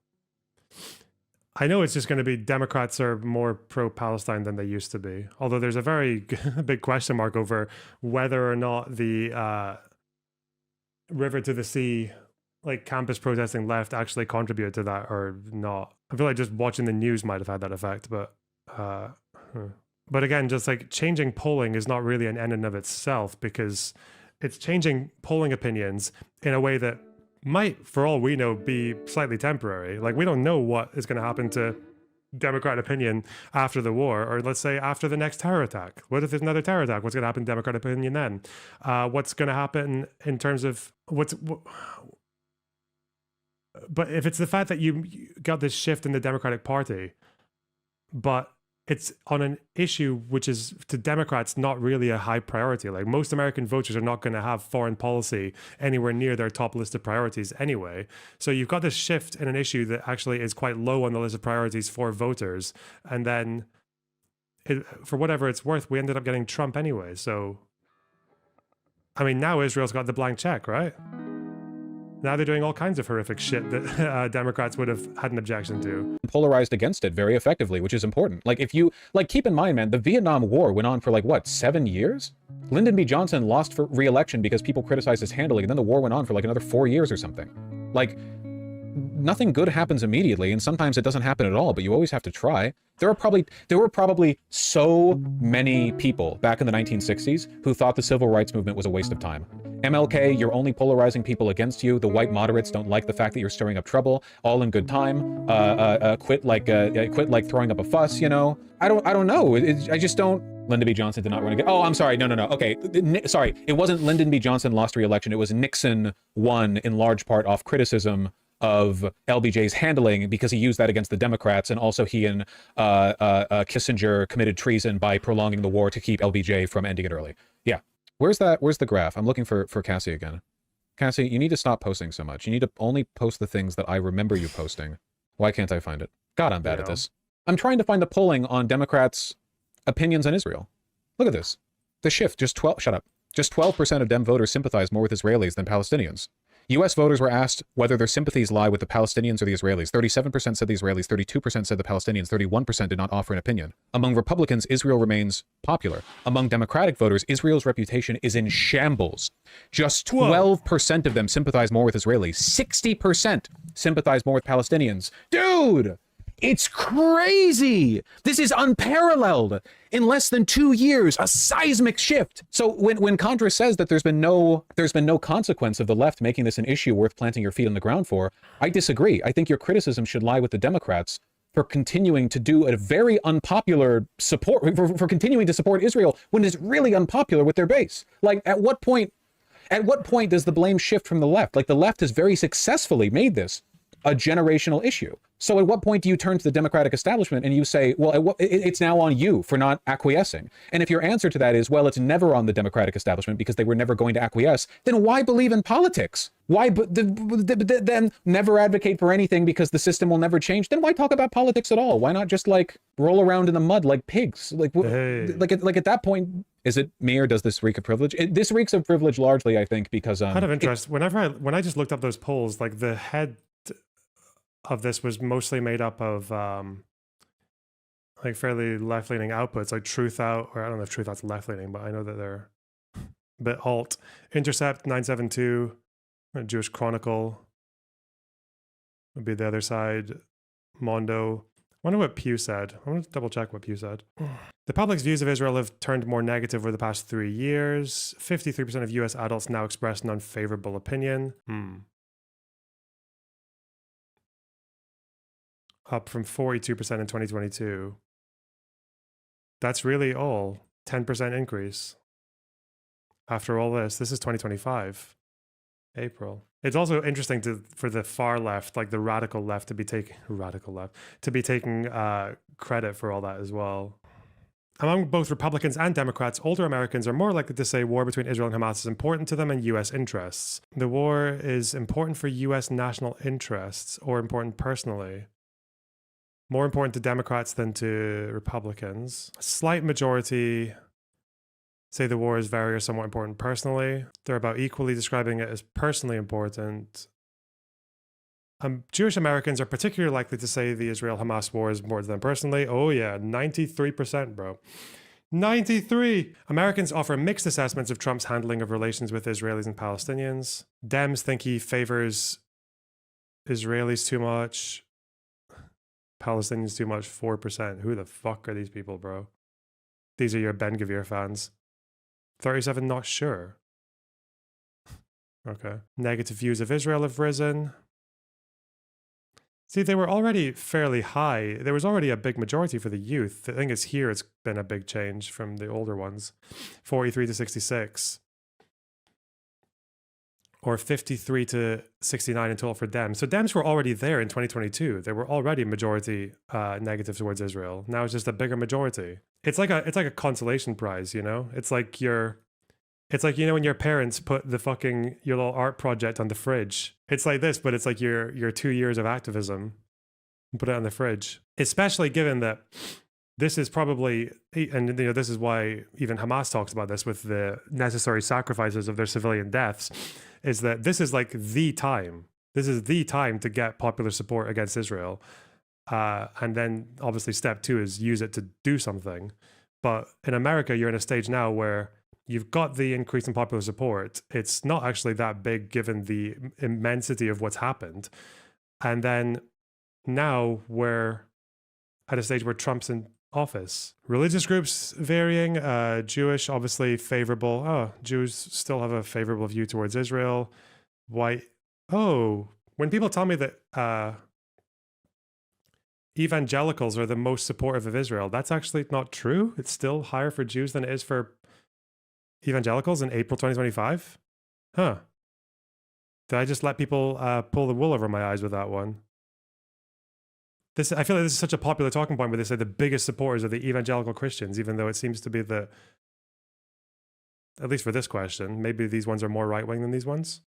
I know it's just going to be Democrats are more pro-Palestine than they used to be, although there's a very big question mark over whether or not the river to the sea, like campus protesting left, actually contributed to that or not. I feel like just watching the news might have had that effect, but again, just like changing polling is not really an end in of itself, because it's changing polling opinions in a way that might, for all we know, be slightly temporary. Like, we don't know what is going to happen to Democrat opinion after the war, or let's say after the next terror attack. What if there's another terror attack? What's going to happen to Democrat opinion then? What's going to happen in terms of but if it's the fact that you got this shift in the Democratic Party, but it's on an issue which is to Democrats not really a high priority. Like, most American voters are not going to have foreign policy anywhere near their top list of priorities anyway. So you've got this shift in an issue that actually is quite low on the list of priorities for voters. And then for whatever it's worth, we ended up getting Trump anyway. So, I mean, now Israel's got the blank check, right? Now they're doing all kinds of horrific shit that Democrats would have had an objection to. Polarized against it very effectively, which is important. Like, if you, like, keep in mind, man, the Vietnam War went on for like, what, 7 years? Lyndon B. Johnson lost for re-election because people criticized his handling, and then the war went on for like another 4 years or something. Like, nothing good happens immediately, and sometimes it doesn't happen at all, but you always have to try. There were probably so many people back in the 1960s who thought the civil rights movement was a waste of time. MLK, you're only polarizing people against you. The white moderates don't like the fact that you're stirring up trouble. All in good time. Quit like throwing up a fuss. You know. I don't know. I just don't. Lyndon B. Johnson did not run again. Oh, I'm sorry. No. Okay, sorry. It wasn't Lyndon B. Johnson lost re-election. It was Nixon won in large part off criticism of LBJ's handling, because he used that against the Democrats, and also he and Kissinger committed treason by prolonging the war to keep LBJ from ending it early. Yeah. Where's the graph? I'm looking for Cassie again. Cassie, you need to stop posting so much. You need to only post the things that I remember you posting. Why can't I find it? God, I'm bad at this. I'm trying to find the polling on Democrats' opinions on Israel. Look at this. The shift, shut up. Just 12% of Dem voters sympathize more with Israelis than Palestinians. U.S. voters were asked whether their sympathies lie with the Palestinians or the Israelis. 37% said the Israelis, 32% said the Palestinians, 31% did not offer an opinion. Among Republicans, Israel remains popular. Among Democratic voters, Israel's reputation is in shambles. Just 12% of them sympathize more with Israelis. 60% sympathize more with Palestinians. Dude! It's crazy! This is unparalleled! In less than 2 years, a seismic shift! So when Contra says that there's been no consequence of the left making this an issue worth planting your feet on the ground for, I disagree. I think your criticism should lie with the Democrats for continuing to do a very unpopular support, for continuing to support Israel when it's really unpopular with their base. Like, at what point does the blame shift from the left? Like, the left has very successfully made this a generational issue. So at what point do you turn to the Democratic establishment and you say, well, it's now on you for not acquiescing? And if your answer to that is, well, it's never on the Democratic establishment because they were never going to acquiesce, then why believe in politics? Why then never advocate for anything because the system will never change? Then why talk about politics at all? Why not just like roll around in the mud like pigs? Like at that point, is it me or does this reek of privilege? This reeks of privilege largely, I think, because out of interest, when I just looked up those polls, like the head of this was mostly made up of like fairly left-leaning outputs, like Truth Out, or I don't know if Truth Out's left-leaning, but I know that they're a bit alt. Intercept 972, Jewish Chronicle would be the other side. Mondo. I wonder what Pew said. I want to double check what Pew said. The public's views of Israel have turned more negative over the past 3 years. 53% of US adults now express an unfavorable opinion. Up from 42% in 2022. That's really all. 10% increase. After all this is 2025. April. It's also interesting for the far left, like the radical left, to be taking credit for all that as well. Among both Republicans and Democrats, older Americans are more likely to say war between Israel and Hamas is important to them and U.S. interests. The war is important for U.S. national interests, or important personally. More important to Democrats than to Republicans. A slight majority say the war is very or somewhat important personally. They're about equally describing it as personally important. Jewish Americans are particularly likely to say the Israel-Hamas war is important to them personally. Oh yeah, 93%, bro. 93! Americans offer mixed assessments of Trump's handling of relations with Israelis and Palestinians. Dems think he favors Israelis too much. Palestinians too much, 4%. Who the fuck are these people, bro? These are your Ben Gvir fans. 37, not sure. Okay. Negative views of Israel have risen. See, they were already fairly high. There was already a big majority for the youth. I think it's here it's been a big change from the older ones. 43 to 66. Or 53 to 69 in total for Dems. So Dems were already there in 2022. They were already majority negative towards Israel. Now it's just a bigger majority. It's like a consolation prize, you know? It's like you know when your parents put your little art project on the fridge. It's like this, but it's like your 2 years of activism. Put it on the fridge. Especially given that this is probably, and you know, this is why even Hamas talks about this with the necessary sacrifices of their civilian deaths, is that this is like the time. This is the time to get popular support against Israel. And then obviously step 2 is use it to do something. But in America, you're in a stage now where you've got the increase in popular support. It's not actually that big given the immensity of what's happened. And then now we're at a stage where Trump's in office. Religious groups varying. Jewish, obviously favorable. Oh, Jews still have a favorable view towards Israel. White. Oh, when people tell me that evangelicals are the most supportive of Israel, that's actually not true. It's still higher for Jews than it is for evangelicals in April 2025. Huh. Did I just let people pull the wool over my eyes with that one? I feel like this is such a popular talking point where they say the biggest supporters are the evangelical Christians, even though it seems to be at least for this question, maybe these ones are more right-wing than these ones.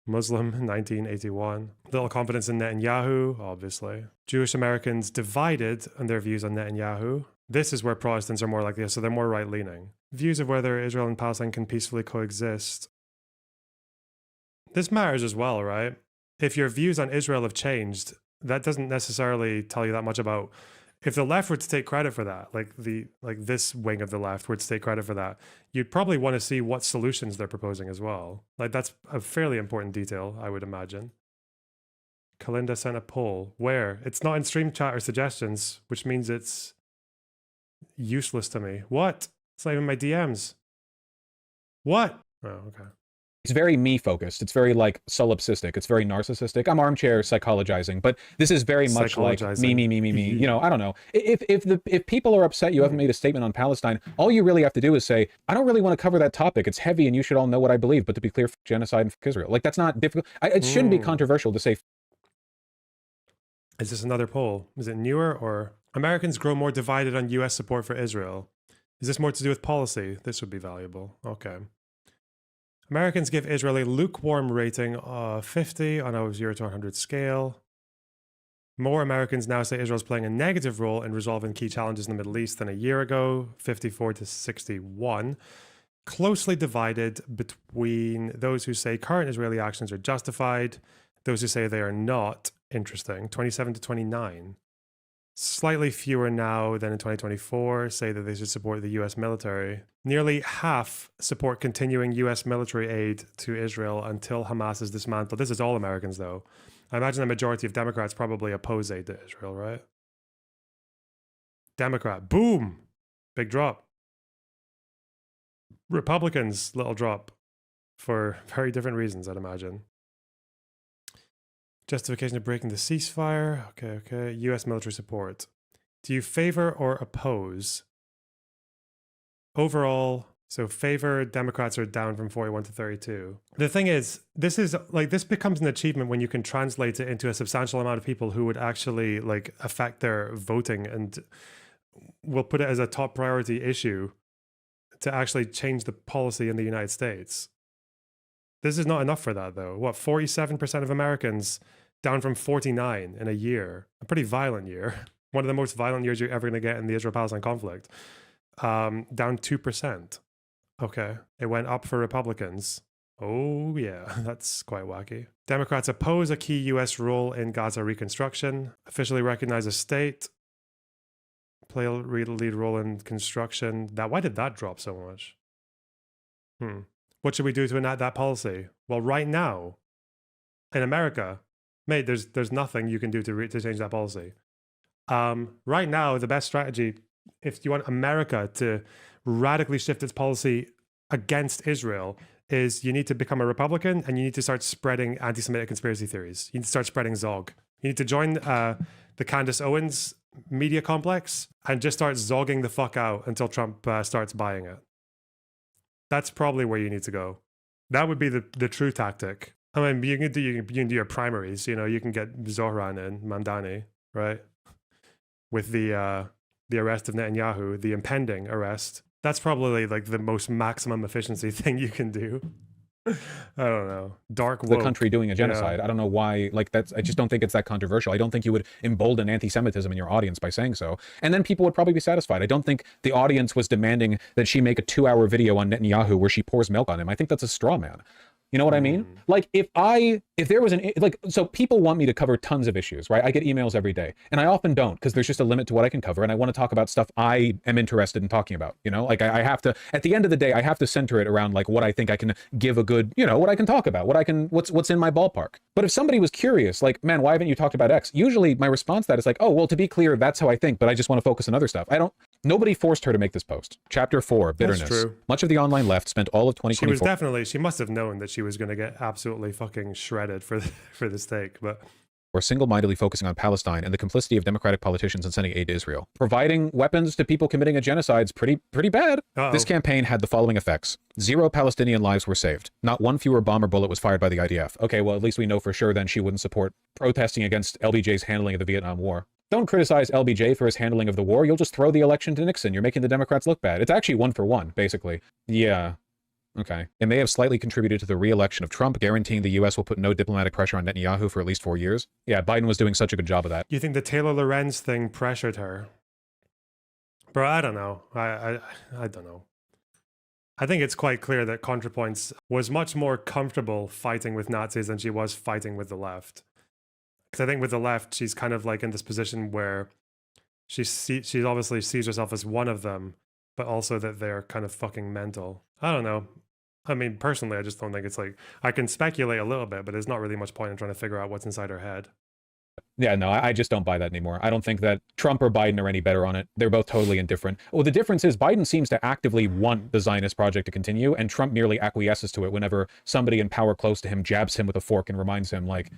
Muslim, 1981. Little confidence in Netanyahu, obviously. Jewish Americans divided on their views on Netanyahu. This is where Protestants are more like this, so they're more right-leaning. Views of whether Israel and Palestine can peacefully coexist. This matters as well, right? If your views on Israel have changed, that doesn't necessarily tell you that much about, if the left were to take credit for that, like this wing of the left were to take credit for that, you'd probably want to see what solutions they're proposing as well. Like that's a fairly important detail, I would imagine. Kalinda sent a poll. Where? It's not in stream chat or suggestions, which means it's useless to me. What? It's not even my DMs. What? Oh, okay. It's very me focused. It's very like solipsistic. It's very narcissistic. I'm armchair psychologizing, but this is very much like me. You know, I don't know. If people are upset you haven't made a statement on Palestine, all you really have to do is say, I don't really want to cover that topic. It's heavy and you should all know what I believe, but to be clear, genocide and Israel. Like that's not difficult. It shouldn't be controversial to say Is this another poll? Is it newer or Americans grow more divided on US support for Israel? Is this more to do with policy? This would be valuable. Okay. Americans give Israel a lukewarm rating of 50 on a 0 to 100 scale. More Americans now say Israel is playing a negative role in resolving key challenges in the Middle East than a year ago, 54 to 61. Closely divided between those who say current Israeli actions are justified, those who say they are not. Interesting. 27 to 29. Slightly fewer now than in 2024 say that they should support the US military. Nearly half support continuing US military aid to Israel until Hamas is dismantled. This is all Americans, though. I imagine the majority of Democrats probably oppose aid to Israel, right? Democrat, boom! Big drop. Republicans, little drop. For very different reasons, I'd imagine. Justification of breaking the ceasefire. Okay. US military support. Do you favor or oppose? Overall, so favor, Democrats are down from 41 to 32. The thing is, this becomes an achievement when you can translate it into a substantial amount of people who would actually like affect their voting, and will put it as a top priority issue to actually change the policy in the United States. This is not enough for that, though. What, 47% of Americans down from 49 in a year? A pretty violent year. One of the most violent years you're ever going to get in the Israel-Palestine conflict. Down 2%. Okay. It went up for Republicans. Oh, yeah. That's quite wacky. Democrats oppose a key U.S. role in Gaza reconstruction. Officially recognize a state. Play a lead role in construction. Why did that drop so much? What should we do to enact that policy? Well, right now, in America, mate, there's nothing you can do to change that policy. Right now, the best strategy, if you want America to radically shift its policy against Israel, is you need to become a Republican and you need to start spreading anti-Semitic conspiracy theories. You need to start spreading Zog. You need to join the Candace Owens media complex and just start zogging the fuck out until Trump starts buying it. That's probably where you need to go. That would be the true tactic. I mean, you can do your primaries. You know, you can get Zohran and Mamdani, right? With the arrest of Netanyahu, the impending arrest. That's probably like the most maximum efficiency thing you can do. I don't know. Dark woke, the country doing a genocide. I don't know why. Like I just don't think it's that controversial. I don't think you would embolden anti-Semitism in your audience by saying so. And then people would probably be satisfied. I don't think the audience was demanding that she make a 2-hour video on Netanyahu where she pours milk on him. I think that's a straw man. You know what I mean? Like if there was so people want me to cover tons of issues, right? I get emails every day and I often don't, because there's just a limit to what I can cover. And I want to talk about stuff I am interested in talking about, you know, like I have to, at the end of the day, I have to center it around like what I think I can give a good, you know, what I can talk about, what's in my ballpark. But if somebody was curious, like, man, why haven't you talked about X? Usually my response to that is like, oh, well, to be clear, that's how I think, but I just want to focus on other stuff. Nobody forced her to make this post. Chapter 4, bitterness. That's true. Much of the online left spent all of 2024. She must have known that she was going to get absolutely fucking shredded for this take, but or single-mindedly focusing on Palestine and the complicity of Democratic politicians in sending aid to Israel. Providing weapons to people committing a genocide is pretty bad. This campaign had the following effects. 0 Palestinian lives were saved. Not one fewer bomb or bullet was fired by the IDF. Okay, well, at least we know for sure then she wouldn't support protesting against LBJ's handling of the Vietnam War. Don't criticize LBJ for his handling of the war. You'll just throw the election to Nixon. You're making the Democrats look bad. It's actually 1 for 1, basically. Yeah. Okay. It may have slightly contributed to the re-election of Trump, guaranteeing the U.S. will put no diplomatic pressure on Netanyahu for at least 4 years. Yeah, Biden was doing such a good job of that. You think the Taylor Lorenz thing pressured her? Bro, I don't know. I don't know. I think it's quite clear that Contrapoints was much more comfortable fighting with Nazis than she was fighting with the left. Because I think with the left, she's kind of like in this position where she obviously sees herself as one of them, but also that they're kind of fucking mental. I don't know. I mean, personally, I just don't think it's like, I can speculate a little bit, but there's not really much point in trying to figure out what's inside her head. Yeah, no, I just don't buy that anymore. I don't think that Trump or Biden are any better on it. They're both totally indifferent. Well, the difference is Biden seems to actively want the Zionist project to continue, and Trump merely acquiesces to it whenever somebody in power close to him jabs him with a fork and reminds him, like,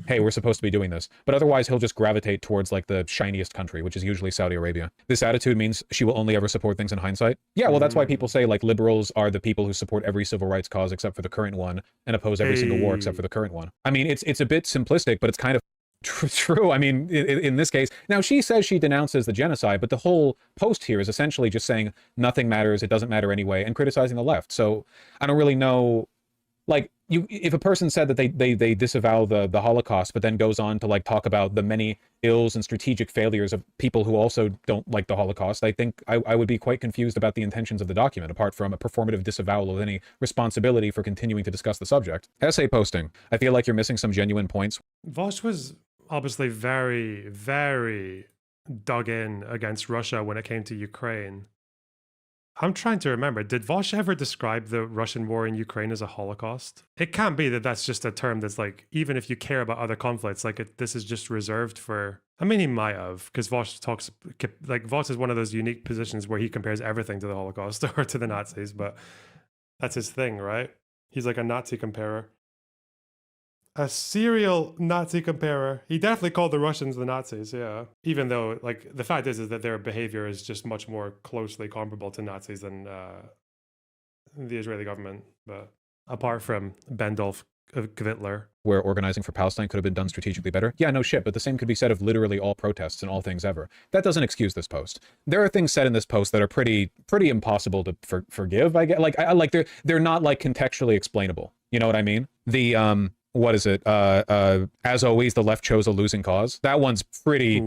hey, we're supposed to be doing this. But otherwise, he'll just gravitate towards, like, the shiniest country, which is usually Saudi Arabia. This attitude means she will only ever support things in hindsight. Yeah, well, that's why people say, like, liberals are the people who support every civil rights cause except for the current one and oppose every single war except for the current one. I mean, it's a bit simplistic, but it's kind of True. I mean, in this case, now she says she denounces the genocide, but the whole post here is essentially just saying nothing matters, it doesn't matter anyway, and criticizing the left. So I don't really know, like, if a person said that they disavow the Holocaust, but then goes on to like talk about the many ills and strategic failures of people who also don't like the Holocaust, I think I would be quite confused about the intentions of the document, apart from a performative disavowal of any responsibility for continuing to discuss the subject. Essay posting. I feel like you're missing some genuine points. Vaush was obviously very, very dug in against Russia when it came to Ukraine. I'm trying to remember, did Vaush ever describe the Russian war in Ukraine as a Holocaust? It can't be that that's just a term that's like, even if you care about other conflicts, like this is just reserved for, I mean, he might have, because Vaush talks, like Vaush is one of those unique positions where he compares everything to the Holocaust or to the Nazis, but that's his thing, right? He's like a Nazi comparer. A serial Nazi comparer. He definitely called the Russians the Nazis, yeah. Even though, like, the fact is that their behavior is just much more closely comparable to Nazis than the Israeli government. But apart from Bendolf Kvitler. Where organizing for Palestine could have been done strategically better. Yeah, no shit, but the same could be said of literally all protests and all things ever. That doesn't excuse this post. There are things said in this post that are pretty impossible to forgive, I guess. Like, they're not, like, contextually explainable. You know what I mean? The, what is it? As always, the left chose a losing cause. That one's pretty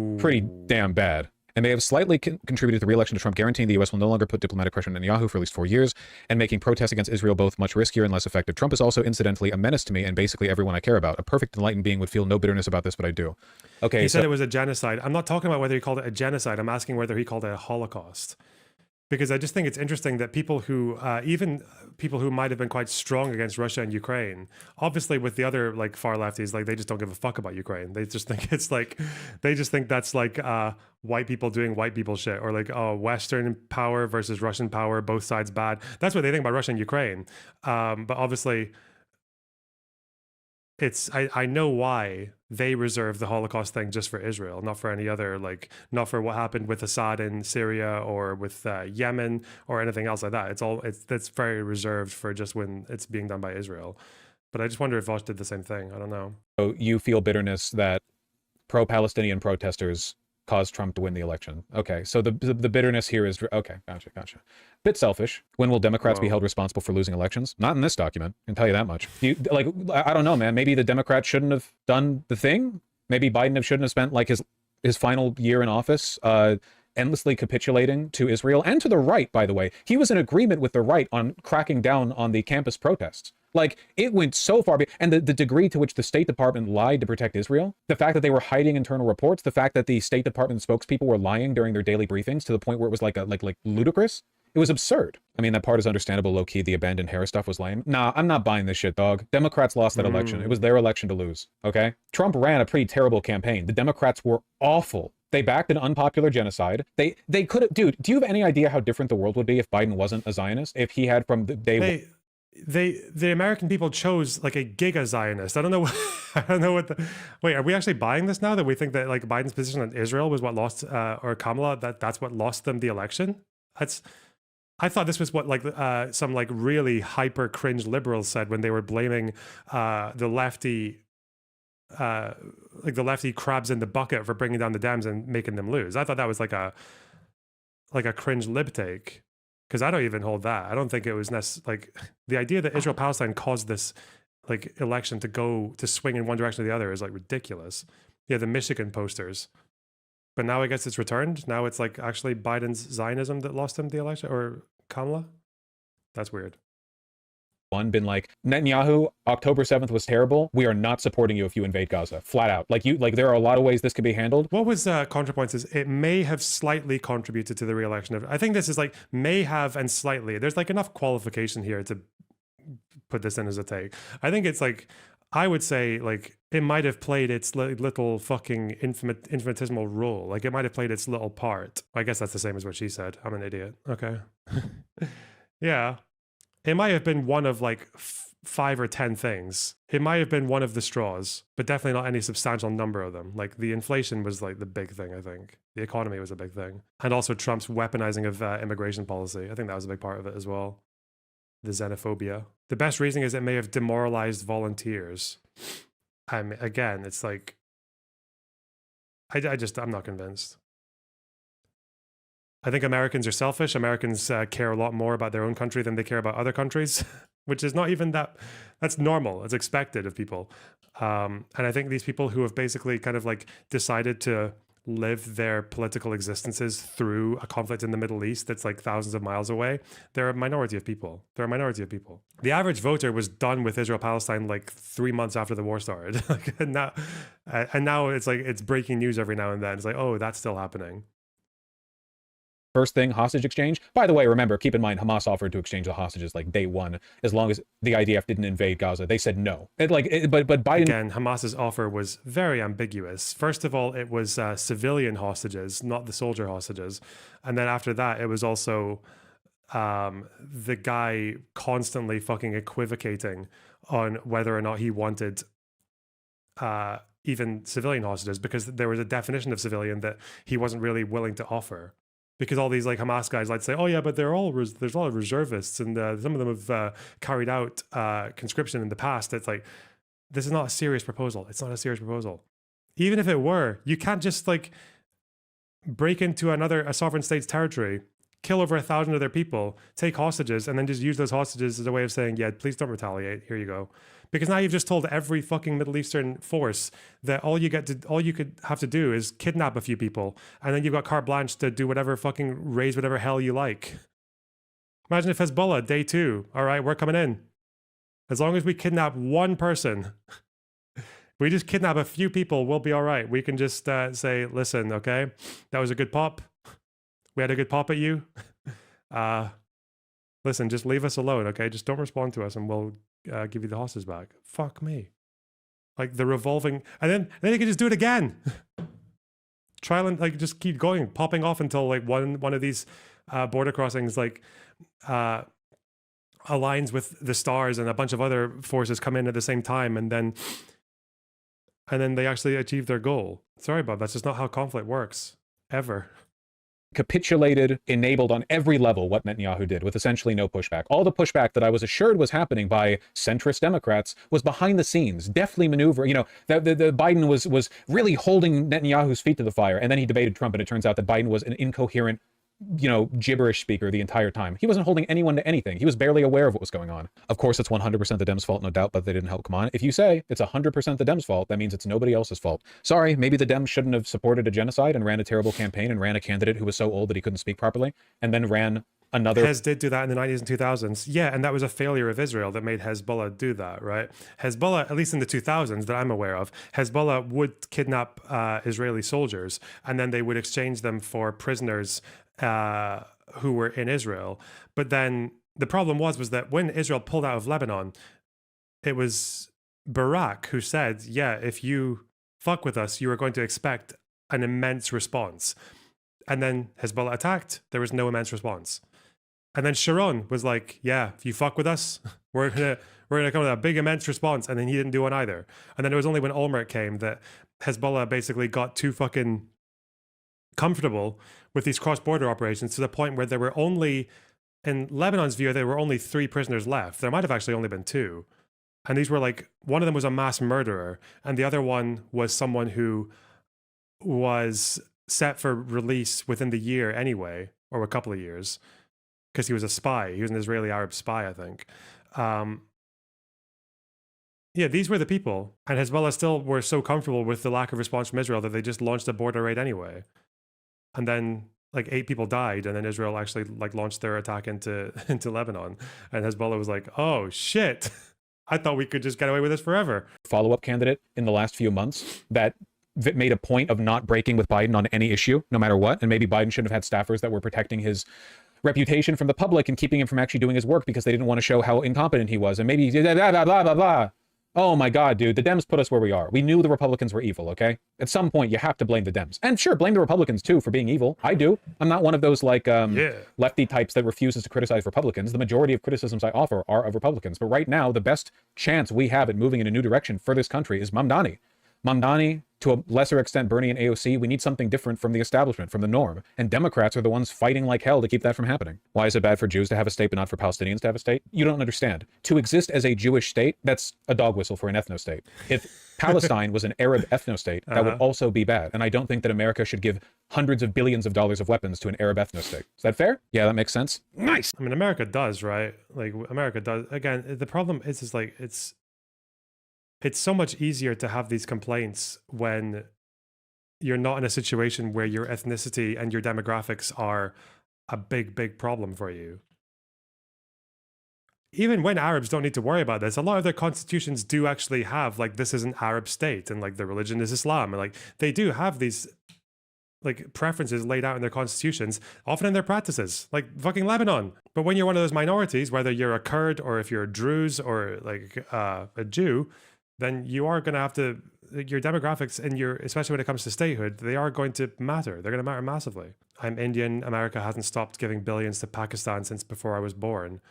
damn bad. And they have slightly contributed to the re-election of Trump, guaranteeing the U.S. will no longer put diplomatic pressure on Netanyahu for at least 4 years, and making protests against Israel both much riskier and less effective. Trump is also incidentally a menace to me and basically everyone I care about. A perfect enlightened being would feel no bitterness about this, but I do. Okay, he said it was a genocide. I'm not talking about whether he called it a genocide. I'm asking whether he called it a Holocaust. Because I just think it's interesting that people who, even people who might have been quite strong against Russia and Ukraine, obviously with the other like far lefties, like they just don't give a fuck about Ukraine. They just think it's like, they just think that's like white people doing white people shit, or like, oh, Western power versus Russian power, both sides bad. That's what they think about Russia and Ukraine. But obviously, I know why they reserve the Holocaust thing just for Israel, not for any other, like, not for what happened with Assad in Syria or with Yemen or anything else like that. That's very reserved for just when it's being done by Israel. But I just wonder if Vaush did the same thing. I don't know. So you feel bitterness that pro-Palestinian protesters caused Trump to win the election. Okay, so the bitterness here is, okay, gotcha. Bit selfish. When will Democrats be held responsible for losing elections? Not in this document, I can tell you that much. Like, I don't know, man. Maybe the Democrats shouldn't have done the thing. Maybe Biden shouldn't have spent like his final year in office endlessly capitulating to Israel and to the right, by the way. He was in agreement with the right on cracking down on the campus protests. Like, it went so far, and the degree to which the State Department lied to protect Israel, the fact that they were hiding internal reports, the fact that the State Department spokespeople were lying during their daily briefings to the point where it was like ludicrous. It was absurd. I mean, that part is understandable, low-key. The abandoned Harris stuff was lame. Nah, I'm not buying this shit, dog. Democrats lost that election. It was their election to lose, okay? Trump ran a pretty terrible campaign. The Democrats were awful. They backed an unpopular genocide. They could have... Dude, do you have any idea how different the world would be if Biden wasn't a Zionist? If he had from the day... The American people chose like a giga Zionist. I don't know. I don't know what the. Wait, are we actually buying this now? That we think that like Biden's position on Israel was what lost, or Kamala, that's what lost them the election? I thought this was what like some like really hyper cringe liberals said when they were blaming the lefty. Like the lefty crabs in the bucket for bringing down the Dems and making them lose. I thought that was like a cringe lib take. Because I don't even hold that. I don't think it was like the idea that Israel-Palestine caused this like election to swing in one direction or the other is like ridiculous. Yeah, the Michigan posters. But now I guess it's returned. Now it's like actually Biden's Zionism that lost him the election, or Kamala. That's weird. Been like, Netanyahu, October 7th was terrible. We are not supporting you if you invade Gaza. Flat out. Like there are a lot of ways this could be handled. What was Contrapoints is it may have slightly contributed to the re-election of, I think this is like may have and slightly. There's like enough qualification here to put this in as a take. I think it's like, I would say like it might have played its little fucking infinitesimal role. Like it might have played its little part. I guess that's the same as what she said. I'm an idiot. Okay. Yeah. It might have been one of like 5 or 10 things. It might have been one of the straws, but definitely not any substantial number of them. Like the inflation was like the big thing, I think. The economy was a big thing. And also Trump's weaponizing of immigration policy. I think that was a big part of it as well. The xenophobia. The best reasoning is it may have demoralized volunteers. Again, it's like, I'm not convinced. I think Americans are selfish. Americans care a lot more about their own country than they care about other countries, which is not even that's normal. It's expected of people. And I think these people who have basically kind of like decided to live their political existences through a conflict in the Middle East that's like thousands of miles away, they're a minority of people. They're a minority of people. The average voter was done with Israel-Palestine like 3 months after the war started. and now it's like, it's breaking news every now and then. It's like, oh, that's still happening. First thing, hostage exchange. By the way, remember, keep in mind, Hamas offered to exchange the hostages like day one, as long as the IDF didn't invade Gaza. They said no. But Biden... Again, Hamas's offer was very ambiguous. First of all, it was civilian hostages, not the soldier hostages. And then after that, it was also the guy constantly fucking equivocating on whether or not he wanted even civilian hostages, because there was a definition of civilian that he wasn't really willing to offer. Because all these like Hamas guys like to say, oh yeah, but there's a lot of reservists, and some of them have carried out conscription in the past. It's like, this is not a serious proposal. It's not a serious proposal. Even if it were, you can't just like break into a sovereign state's territory, kill over 1,000 of their people, take hostages, and then just use those hostages as a way of saying, yeah, please don't retaliate. Here you go. Because now you've just told every fucking Middle Eastern force that all you could have to do is kidnap a few people, and then you've got carte blanche to do whatever, fucking raise whatever hell you like. Imagine if Hezbollah, day 2, all right, we're coming in. As long as we kidnap one person, we just kidnap a few people, we'll be all right. We can just say, listen, okay, that was a good pop. We had a good pop at you. Listen, just leave us alone, okay? Just don't respond to us, and we'll give you the hostages back. Fuck me. Like the revolving, and then they can just do it again. Try and like just keep going, popping off until like one of these border crossings like aligns with the stars, and a bunch of other forces come in at the same time, and then they actually achieve their goal. Sorry, Bob, that's just not how conflict works ever. Capitulated, enabled on every level what Netanyahu did, with essentially no pushback. All the pushback that I was assured was happening by centrist Democrats was behind the scenes, deftly maneuver. You know, the Biden was really holding Netanyahu's feet to the fire, and then he debated Trump, and it turns out that Biden was an incoherent, you know, gibberish speaker the entire time. He wasn't holding anyone to anything. He was barely aware of what was going on. Of course, it's 100% the Dems' fault, no doubt, but they didn't help. Come on. If you say it's 100% the Dems' fault, that means it's nobody else's fault. Sorry, maybe the Dems shouldn't have supported a genocide and ran a terrible campaign and ran a candidate who was so old that he couldn't speak properly, and then ran another... Hez did do that in the 90s and 2000s. Yeah, and that was a failure of Israel that made Hezbollah do that, right? Hezbollah, at least in the 2000s that I'm aware of, Hezbollah would kidnap Israeli soldiers, and then they would exchange them for prisoners who were in Israel. But then the problem was that when Israel pulled out of Lebanon, it was Barak who said, yeah, if you fuck with us, you are going to expect an immense response. And then Hezbollah attacked. There was no immense response. And then Sharon was like, yeah, if you fuck with us, we're gonna come with a big immense response. And then he didn't do one either. And then it was only when Olmert came that Hezbollah basically got too fucking comfortable with these cross-border operations, to the point where there were only, in Lebanon's view, there were only 3 prisoners left. There might have actually only been 2. And these were like, one of them was a mass murderer, and the other one was someone who was set for release within the year anyway, or a couple of years, because he was a spy. He was an Israeli Arab spy, I think. Yeah, these were the people. And Hezbollah still were so comfortable with the lack of response from Israel that they just launched a border raid anyway. And then like 8 people died, and then Israel actually like launched their attack into Lebanon. And Hezbollah was like, oh shit, I thought we could just get away with this forever. Follow-up candidate in the last few months that made a point of not breaking with Biden on any issue, no matter what. And maybe Biden shouldn't have had staffers that were protecting his reputation from the public and keeping him from actually doing his work because they didn't want to show how incompetent he was. And maybe blah, blah, blah, blah, blah. Oh my God, dude, the Dems put us where we are. We knew the Republicans were evil, okay? At some point, you have to blame the Dems. And sure, blame the Republicans too for being evil. I do. I'm not one of those like lefty types that refuses to criticize Republicans. The majority of criticisms I offer are of Republicans. But right now, the best chance we have at moving in a new direction for this country is Mamdani. Mamdani, to a lesser extent, Bernie and AOC, we need something different from the establishment, from the norm. And Democrats are the ones fighting like hell to keep that from happening. Why is it bad for Jews to have a state, but not for Palestinians to have a state? You don't understand. To exist as a Jewish state, that's a dog whistle for an ethno-state. If Palestine was an Arab ethno-state, that would also be bad. And I don't think that America should give hundreds of billions of dollars of weapons to an Arab ethno-state. Is that fair? Yeah, that makes sense. Nice. I mean, America does, right? Like, America does. Again, the problem is like, it's so much easier to have these complaints when you're not in a situation where your ethnicity and your demographics are a big problem for you. Even when Arabs don't need to worry about this, a lot of their constitutions do actually have, like, this is an Arab state and like the religion is Islam. And like, they do have these like preferences laid out in their constitutions, often in their practices, like fucking Lebanon. But when you're one of those minorities, whether you're a Kurd or if you're a Druze or like a Jew, then you are going to have to, your demographics and especially when it comes to statehood, they are going to matter. They're going to matter massively. I'm Indian. America hasn't stopped giving billions to Pakistan since before I was born.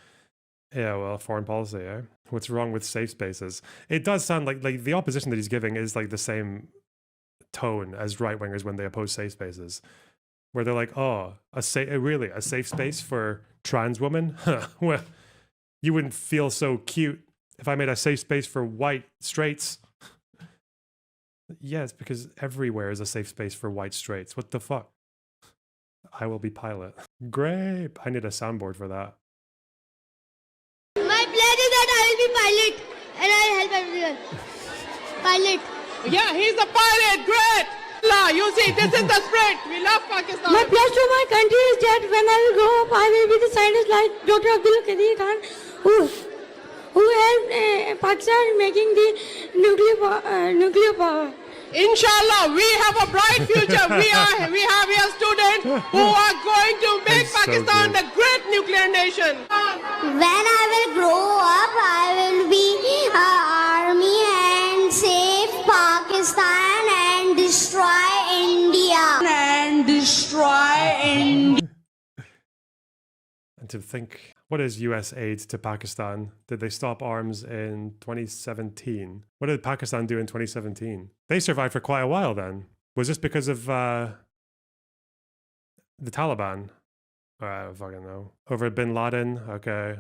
Yeah, well, foreign policy, eh? What's wrong with safe spaces? It does sound like the opposition that he's giving is like the same tone as right-wingers when they oppose safe spaces, where they're like, oh, a safe space for trans women? Well, you wouldn't feel so cute if I made a safe space for white straights. Yeah, it's because everywhere is a safe space for white straights. What the fuck? I will be pilot. Great. I need a soundboard for that. My plan is that I will be pilot and I'll help everyone. Pilot. Yeah, he's the pilot. Great. You see, this is the spirit. We love Pakistan. My pledge to my country is that when I will grow up, I will be the scientist like Dr. Abdul Qadir Khan, who helped Pakistan in making the nuclear power. Inshallah, we have a bright future. We have here students who are going to make Pakistan the great nuclear nation. When I will grow up, I will be army and save Pakistan and destroy India. And destroy India. And to think, what is US aid to Pakistan? Did they stop arms in 2017? What did Pakistan do in 2017? They survived for quite a while then. Was this because of the Taliban? I don't fucking know. Over Bin Laden? Okay.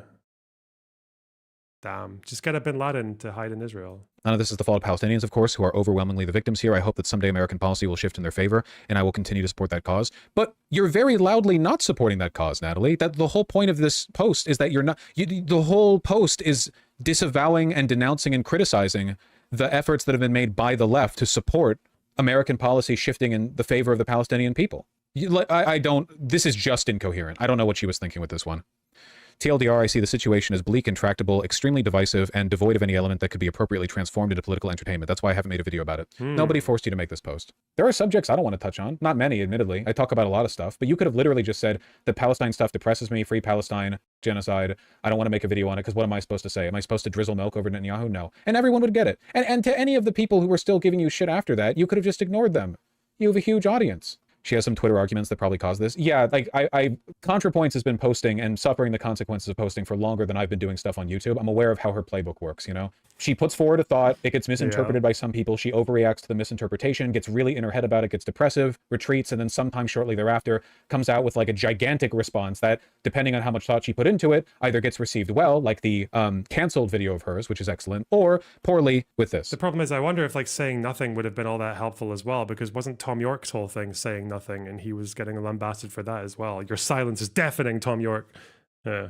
Damn. Just get a Bin Laden to hide in Israel. None of this is the fault of Palestinians, of course, who are overwhelmingly the victims here. I hope that someday American policy will shift in their favor, and I will continue to support that cause. But you're very loudly not supporting that cause, Natalie. That the whole point of this post is that you're not... the whole post is disavowing and denouncing and criticizing the efforts that have been made by the left to support American policy shifting in the favor of the Palestinian people. I don't... This is just incoherent. I don't know what she was thinking with this one. TLDR, I see the situation as bleak, intractable, extremely divisive, and devoid of any element that could be appropriately transformed into political entertainment. That's why I haven't made a video about it. Nobody forced you to make this post. There are subjects I don't want to touch on. Not many, admittedly. I talk about a lot of stuff, but you could have literally just said, the Palestine stuff depresses me, free Palestine, genocide. I don't want to make a video on it, because what am I supposed to say? Am I supposed to drizzle milk over Netanyahu? No. And everyone would get it. And to any of the people who were still giving you shit after that, you could have just ignored them. You have a huge audience. She has some Twitter arguments that probably caused this. Yeah, like Contrapoints has been posting and suffering the consequences of posting for longer than I've been doing stuff on YouTube. I'm aware of how her playbook works, you know? She puts forward a thought, it gets misinterpreted by some people, she overreacts to the misinterpretation, gets really in her head about it, gets depressive, retreats, and then sometime shortly thereafter comes out with like a gigantic response that, depending on how much thought she put into it, either gets received well, like the canceled video of hers, which is excellent, or poorly with this. The problem is, I wonder if like saying nothing would have been all that helpful as well, because wasn't Tom York's whole thing saying nothing, and he was getting lambasted for that as well. Your silence is deafening, Tom York. Yeah.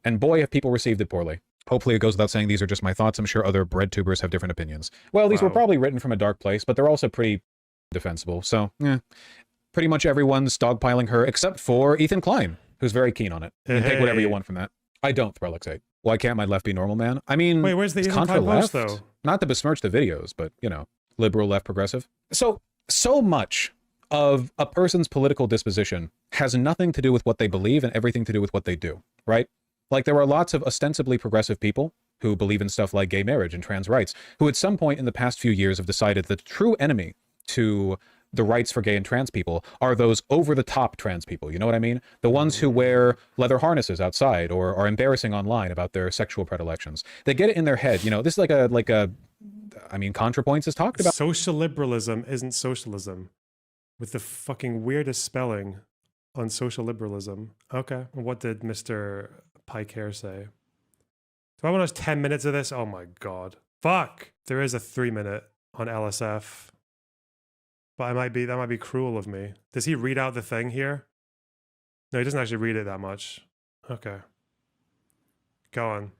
And boy, have people received it poorly. Hopefully it goes without saying these are just my thoughts. I'm sure other bread tubers have different opinions. Well, these were probably written from a dark place, but they're also pretty defensible. So, pretty much everyone's dogpiling her except for Ethan Klein, who's very keen on it. You can take whatever you want from that. I don't, Threlixate. Why can't my left be normal, man? I mean, wait, where's the it's Ethan contra Klein post, left, though? Not to besmirch the videos, but, you know, liberal, left, progressive. So much of a person's political disposition has nothing to do with what they believe and everything to do with what they do, right? Like, there are lots of ostensibly progressive people who believe in stuff like gay marriage and trans rights, who at some point in the past few years have decided that the true enemy to the rights for gay and trans people are those over-the-top trans people, you know what I mean? The ones who wear leather harnesses outside or are embarrassing online about their sexual predilections. They get it in their head, you know, this is I mean, Contrapoints has talked about... Social liberalism isn't socialism. With the fucking weirdest spelling on social liberalism. Okay. What did Mr. Piker say? Do I want to watch 10 minutes of this? Oh my god. Fuck. There is a 3-minute on LSF. But that might be cruel of me. Does he read out the thing here? No, he doesn't actually read it that much. Okay. Go on.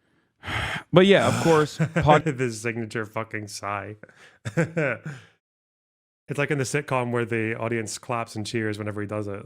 But yeah, of course, The signature fucking sigh. It's like in the sitcom where the audience claps and cheers whenever he does it.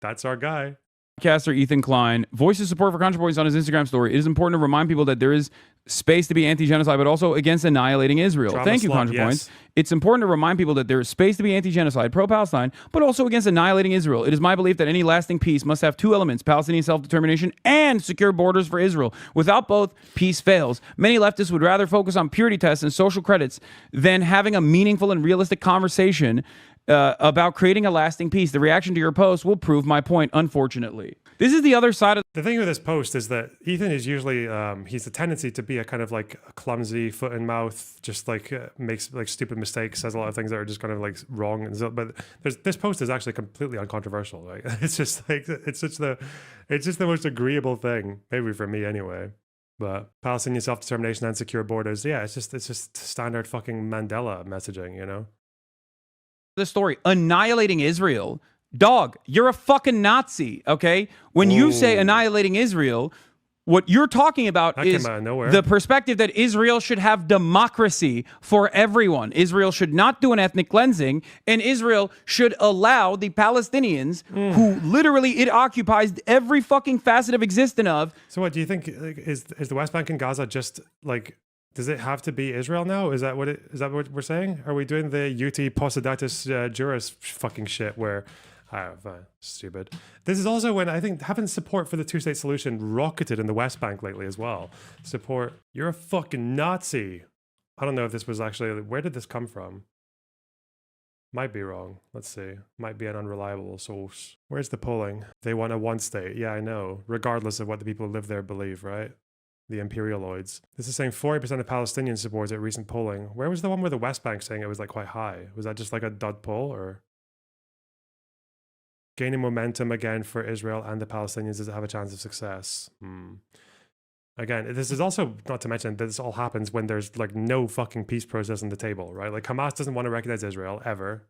That's our guy. podcaster Ethan Klein voices support for Contrapoints on his Instagram story. It is important to remind people that there is space to be anti-genocide, but also against annihilating Israel. Trauma Thank you, slot, Contrapoints. yes. It's important to remind people that there is space to be anti-genocide, pro-Palestine, but also against annihilating Israel. It is my belief that any lasting peace must have two elements, Palestinian self-determination and secure borders for Israel. Without both, peace fails. Many leftists would rather focus on purity tests and social credits than having a meaningful and realistic conversation about creating a lasting peace. The reaction to your post will prove my point, unfortunately. This is the other side of the thing with this post is that Ethan is usually he's a tendency to be a kind of like clumsy, foot in mouth, just like makes like stupid mistakes, says a lot of things that are just kind of like wrong. And so, but this post is actually completely uncontroversial. Right? It's just like it's just the most agreeable thing, maybe for me anyway. But Palestinian self-determination and secure borders, yeah, it's just standard fucking Mandela messaging, you know. the story, annihilating Israel. Dog, you're a fucking Nazi, okay? When you say annihilating Israel, what you're talking about That is came out of nowhere. the perspective that Israel should have democracy for everyone. Israel should not do an ethnic cleansing, and Israel should allow the Palestinians, who literally it occupies every fucking facet of existence of. So what do you think? Like, is the West Bank and Gaza just like? Does it have to be Israel now? Is that what we're saying? Are we doing the UT Posidatus Juris fucking shit where? Stupid. This is also when I think having support for the two-state solution rocketed in the West Bank lately as well. Support. You're a fucking Nazi. I don't know if this was actually. Where did this come from? Might be wrong. Let's see. Might be an unreliable source. Where's the polling? They want a one state. Yeah, I know. Regardless of what the people who live there believe, right? The imperialoids. This is saying 40% of Palestinians support at recent polling. Where was the one where the West Bank saying it was like quite high? Was that just like a dud poll or? Gaining momentum again for Israel and the Palestinians, does it have a chance of success? Again, this is also, not to mention, that this all happens when there's like no fucking peace process on the table, right? Like Hamas doesn't want to recognize Israel ever.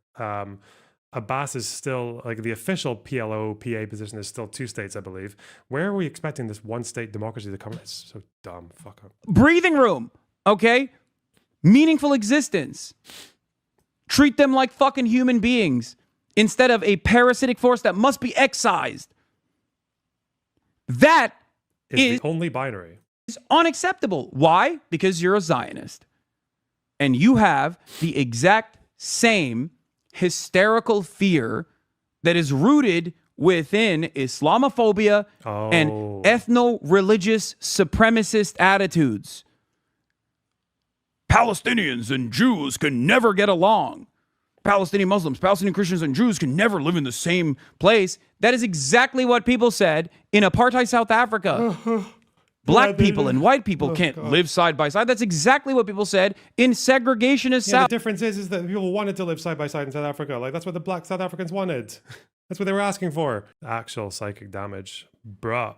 Abbas is still, like the official PLO, PA position is still two states, I believe. Where are we expecting this one state democracy to come? It's so dumb. Fuck up. Breathing room, okay? Meaningful existence. Treat them like fucking human beings instead of a parasitic force that must be excised. That is the only binary. Is unacceptable. Why? Because you're a Zionist. And you have the exact same hysterical fear that is rooted within Islamophobia and ethno-religious supremacist attitudes. Palestinians and Jews can never get along. Palestinian Muslims, Palestinian Christians, and Jews can never live in the same place. That is exactly what people said in apartheid South Africa. Black people and white people can't live side by side. That's exactly what people said in segregationist South. The difference is that people wanted to live side by side in South Africa. Like that's what the black South Africans wanted. That's what they were asking for. Actual psychic damage. Bruh.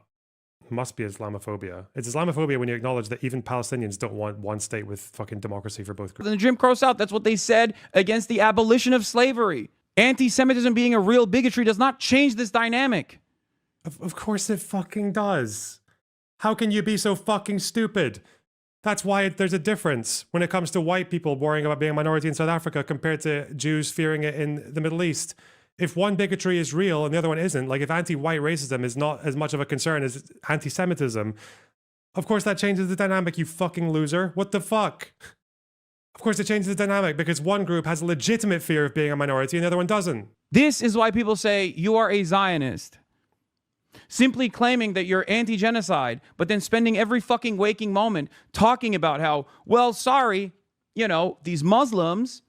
Must be Islamophobia. It's Islamophobia when you acknowledge that even Palestinians don't want one state with fucking democracy for both groups. In the Jim Crow South, that's what they said against the abolition of slavery. Anti-Semitism being a real bigotry does not change this dynamic. Of course it fucking does. How can you be so fucking stupid? That's why there's a difference when it comes to white people worrying about being a minority in South Africa compared to Jews fearing it in the Middle East. If one bigotry is real and the other one isn't, like if anti-white racism is not as much of a concern as anti-Semitism, of course that changes the dynamic, you fucking loser. What the fuck? Of course it changes the dynamic because one group has a legitimate fear of being a minority and the other one doesn't. This is why people say you are a Zionist. Simply claiming that you're anti-genocide, but then spending every fucking waking moment talking about how, well, sorry, you know, these Muslims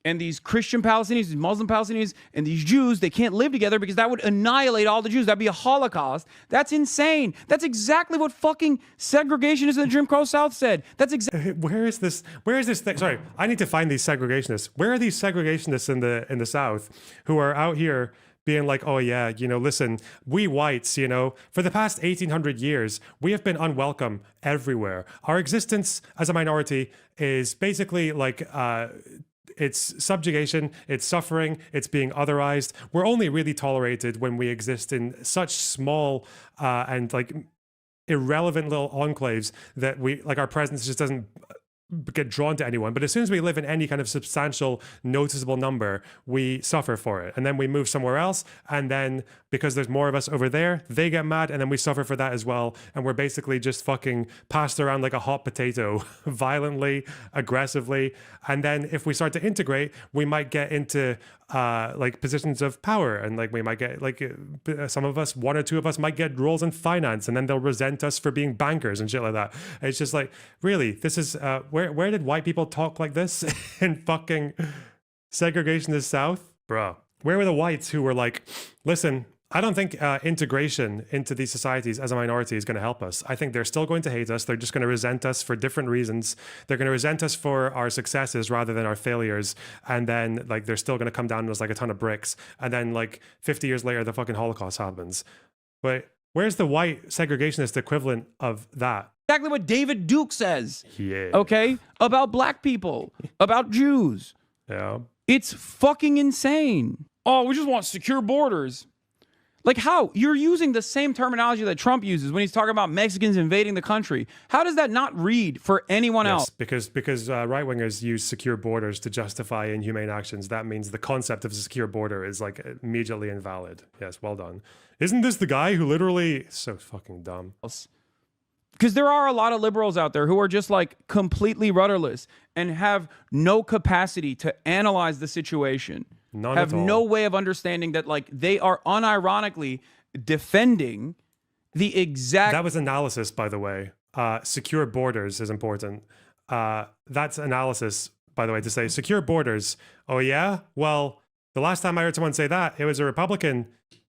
and these Christian Palestinians, these Muslim Palestinians, and these Jews, they can't live together because that would annihilate all the Jews. That'd be a Holocaust. That's insane. That's exactly what fucking segregationists in the Jim Crow South said. That's exactly. Where is this thing? Sorry, I need to find these segregationists. Where are these segregationists in the South who are out here being like, oh yeah, listen, we whites, for the past 1800 years, we have been unwelcome everywhere. Our existence as a minority is basically like, it's subjugation, it's suffering, it's being otherized. We're only really tolerated when we exist in such small and like irrelevant little enclaves that our presence just doesn't get drawn to anyone. But as soon as we live in any kind of substantial, noticeable number, we suffer for it. And then we move somewhere else. And then because there's more of us over there, they get mad. And then we suffer for that as well. And we're basically just fucking passed around like a hot potato, violently, aggressively. And then if we start to integrate, we might get into like positions of power. And like we might get like some of us, one or two of us might get roles in finance. And then they'll resent us for being bankers and shit like that. And it's just like, really, this is where did white people talk like this in fucking segregationist South? Bruh. Where were the whites who were like, listen, I don't think integration into these societies as a minority is going to help us. I think they're still going to hate us. They're just going to resent us for different reasons. They're going to resent us for our successes rather than our failures. And then like they're still going to come down on us like a ton of bricks. And then like 50 years later, the fucking Holocaust happens. But where's the white segregationist equivalent of that? Exactly what David Duke says. Yeah. Okay? About black people, about Jews. Yeah. It's fucking insane. Oh, we just want secure borders. Like how? You're using the same terminology that Trump uses when he's talking about Mexicans invading the country. How does that not read for anyone else? Because right-wingers use secure borders to justify inhumane actions. That means the concept of a secure border is like immediately invalid. Yes, well done. Isn't this the guy who literally... So fucking dumb. Because there are a lot of liberals out there who are just like completely rudderless and have no capacity to analyze the situation. None have at all. no way of understanding that like they are unironically defending the exact... That was analysis, by the way. Secure borders is important. That's analysis, by the way, to say secure borders. Oh yeah? Well, the last time I heard someone say that, it was a Republican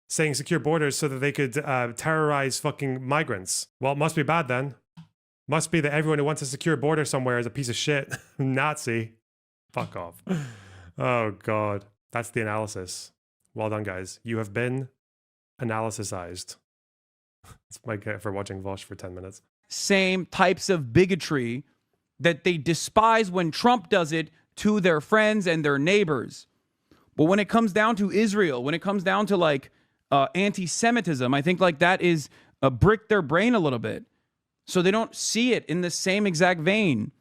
saying secure borders so that they could terrorize fucking migrants. Well, it must be bad then. Must be that everyone who wants a secure border somewhere is a piece of shit. Nazi. Fuck off. Oh, God. That's the analysis. Well done, guys. You have been analysisized. That's my get for watching Vaush for 10 minutes. Same types of bigotry that they despise when Trump does it to their friends and their neighbors. But when it comes down to Israel, when it comes down to like anti-Semitism, I think like that is brick their brain a little bit. So they don't see it in the same exact vein.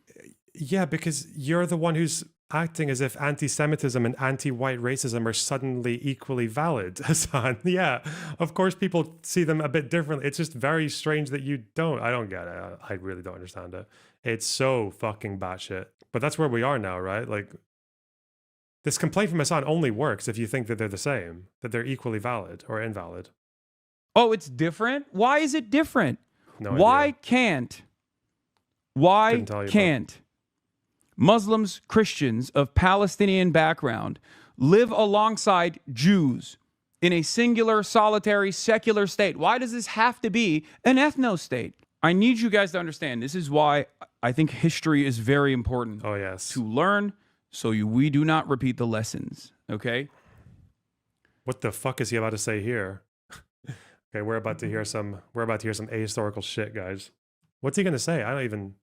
Yeah, because you're the one who's acting as if anti-Semitism and anti-white racism are suddenly equally valid, Hasan. Yeah, of course people see them a bit differently. It's just very strange that you don't. I don't get it. I really don't understand it. It's so fucking batshit. But that's where we are now, right? Like, this complaint from Hasan only works if you think that they're the same, that they're equally valid or invalid. Oh, it's different? Why is it different? No Why idea. can't Muslims, Christians of Palestinian background live alongside Jews in a singular, solitary, secular state? Why does this have to be an ethno-state? I need you guys to understand. This is why I think history is very important. Oh, yes. To learn so we do not repeat the lessons, okay? What the fuck is he about to say here? Okay, we're about to hear some ahistorical shit, guys. What's he going to say? I don't even...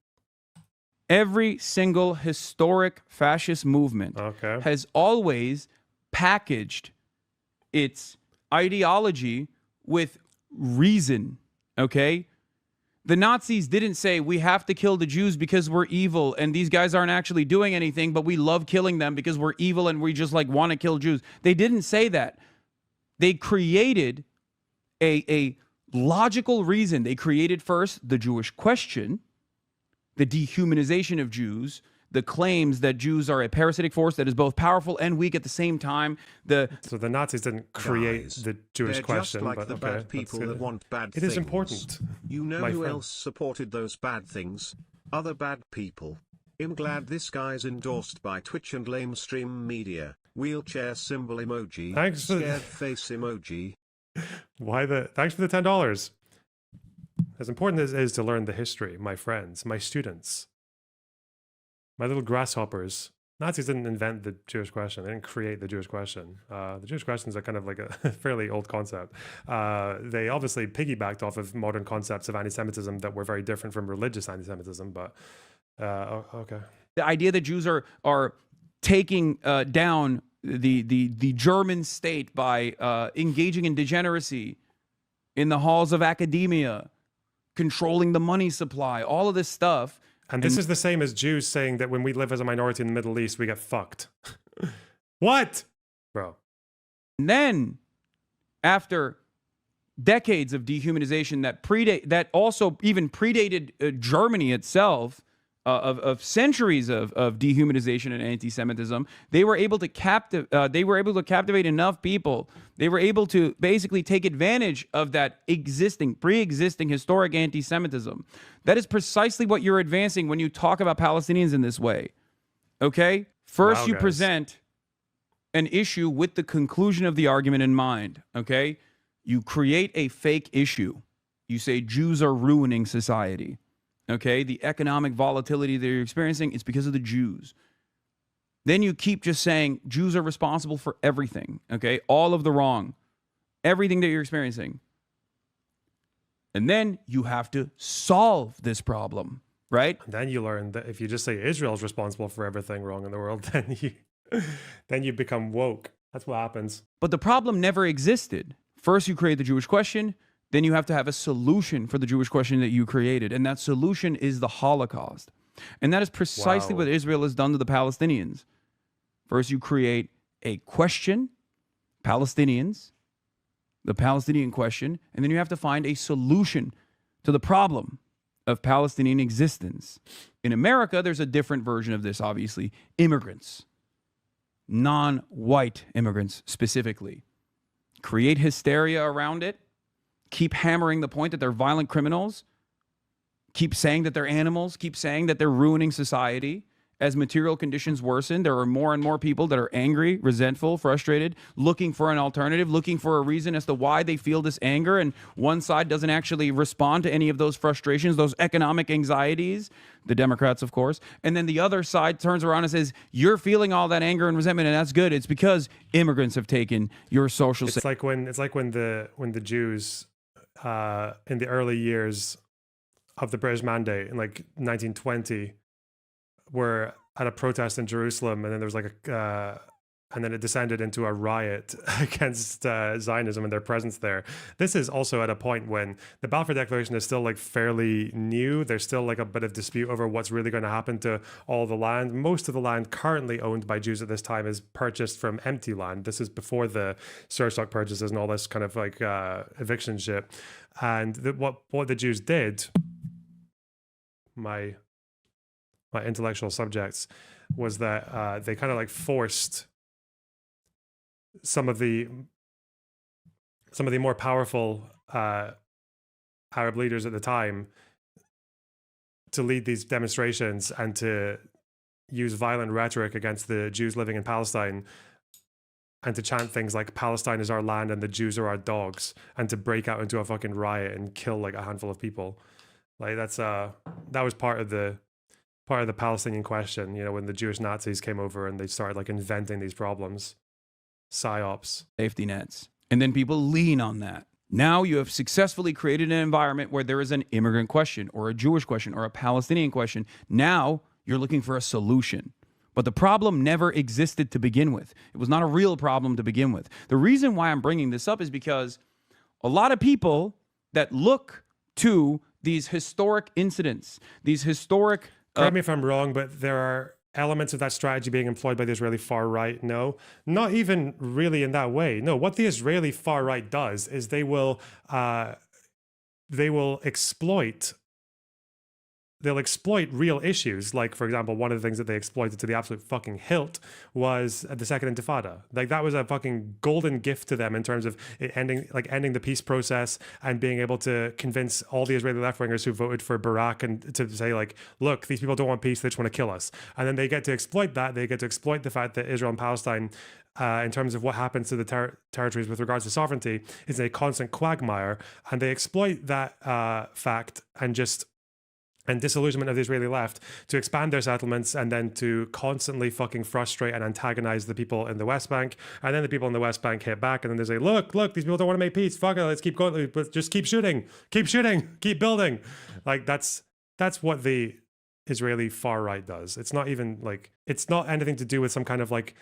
Every single historic fascist movement has always packaged its ideology with reason, okay? The Nazis didn't say we have to kill the Jews because we're evil and these guys aren't actually doing anything, but we love killing them because we're evil and we just like want to kill Jews. They didn't say that. They created a logical reason. They created first the Jewish question, the dehumanization of Jews, the claims that Jews are a parasitic force that is both powerful and weak at the same time. So the Nazis didn't create the Jewish question, just like but the bad people that want bad things. It is important. You know who else supported those bad things? Other bad people. I'm glad this guy's endorsed by Twitch and lamestream media. Wheelchair symbol emoji. Thanks for scared face emoji. Thanks for the $10. As important as it is to learn the history, my friends, my students, my little grasshoppers, Nazis didn't invent the Jewish question. They didn't create the Jewish question. The Jewish question is a kind of like a fairly old concept. They obviously piggybacked off of modern concepts of anti-Semitism that were very different from religious anti-Semitism. But okay. The idea that Jews are taking down the German state by engaging in degeneracy in the halls of academia, controlling the money supply, all of this stuff. And this is the same as Jews saying that when we live as a minority in the Middle East, we get fucked. What? Bro. And then, after decades of dehumanization that also even predated Germany itself, of centuries of dehumanization and anti-Semitism, they were able to captivate enough people. They were able to basically take advantage of that pre-existing historic anti-Semitism. That is precisely what you're advancing when you talk about Palestinians in this way. Okay? First, you present an issue with the conclusion of the argument in mind. Okay? You create a fake issue. You say Jews are ruining society. Okay, the economic volatility that you're experiencing is because of the Jews. Then you keep just saying Jews are responsible for everything. Okay, all of the wrong, everything that you're experiencing. And then you have to solve this problem, right? And then you learn that if you just say Israel is responsible for everything wrong in the world, then you become woke. That's what happens. But the problem never existed. First, you create the Jewish question. Then you have to have a solution for the Jewish question that you created. And that solution is the Holocaust. And that is precisely what Israel has done to the Palestinians. First, you create a question, Palestinians, the Palestinian question, and then you have to find a solution to the problem of Palestinian existence. In America, there's a different version of this, obviously. Immigrants, non-white immigrants specifically. Create hysteria around it. Keep hammering the point that they're violent criminals. Keep saying that they're animals. Keep saying that they're ruining society. As material conditions worsen, there are more and more people that are angry, resentful, frustrated, looking for an alternative, looking for a reason as to why they feel this anger. And one side doesn't actually respond to any of those frustrations, those economic anxieties, the Democrats, of course. And then the other side turns around and says, you're feeling all that anger and resentment, and that's good. It's because immigrants have taken your social... It's like when the Jews... in the early years of the British Mandate in like 1920, were at a protest in Jerusalem, and then there was like and then it descended into a riot against Zionism and their presence there. This is also at a point when the Balfour Declaration is still like fairly new. There's still like a bit of dispute over what's really going to happen to all the land. Most of the land currently owned by Jews at this time is purchased from empty land. This is before the surstock purchases and all this kind of like eviction shit. And what the Jews did, my intellectual subjects, was that they kind of like forced some of the more powerful Arab leaders at the time to lead these demonstrations and to use violent rhetoric against the Jews living in Palestine, and to chant things like Palestine is our land and the Jews are our dogs, and to break out into a fucking riot and kill like a handful of people. Like that was part of the Palestinian question, you know, when the Jewish Nazis came over and they started like inventing these problems. PSYOPs. Safety nets. And then people lean on that. Now you have successfully created an environment where there is an immigrant question or a Jewish question or a Palestinian question. Now you're looking for a solution. But the problem never existed to begin with. It was not a real problem to begin with. The reason why I'm bringing this up is because a lot of people that look to these historic incidents, these historic... Correct me if I'm wrong, but there are elements of that strategy being employed by the Israeli far right? No, not even really in that way. No, what the Israeli far right does is they will exploit real issues. Like, for example, one of the things that they exploited to the absolute fucking hilt was the Second Intifada. Like, that was a fucking golden gift to them in terms of it ending the peace process and being able to convince all the Israeli left-wingers who voted for Barak and to say, like, look, these people don't want peace, they just want to kill us. And then they get to exploit that. They get to exploit the fact that Israel and Palestine, in terms of what happens to the territories with regards to sovereignty, is a constant quagmire. And they exploit that fact and just and disillusionment of the Israeli left to expand their settlements and then to constantly fucking frustrate and antagonize the people in the West Bank. And then the people in the West Bank hit back and then they say, look, these people don't want to make peace. Fuck it, let's keep going. Just keep shooting, keep building. Like that's what the Israeli far right does. It's not even like, it's not anything to do with some kind of like,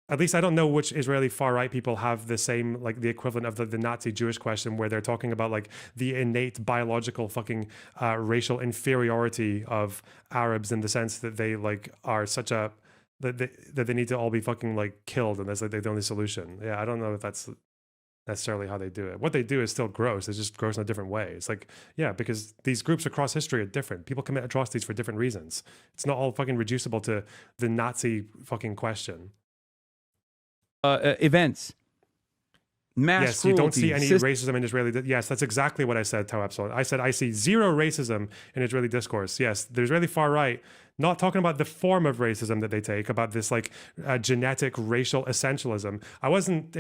at least I don't know which Israeli far right people have the same, like the equivalent of the Nazi Jewish question where they're talking about like the innate biological fucking racial inferiority of Arabs in the sense that they like are such a, that they need to all be fucking like killed and that's like the only solution. Yeah, I don't know if that's necessarily how they do it. What they do is still gross. It's just gross in a different way. It's like, yeah, because these groups across history are different. People commit atrocities for different reasons. It's not all fucking reducible to the Nazi fucking question. Events. Mass yes, cruelty, you don't see any racism in Israeli. Yes, that's exactly what I said, Tau Epsilon. I said I see zero racism in Israeli discourse. Yes, the Israeli far right, not talking about the form of racism that they take, about this like genetic racial essentialism. I wasn't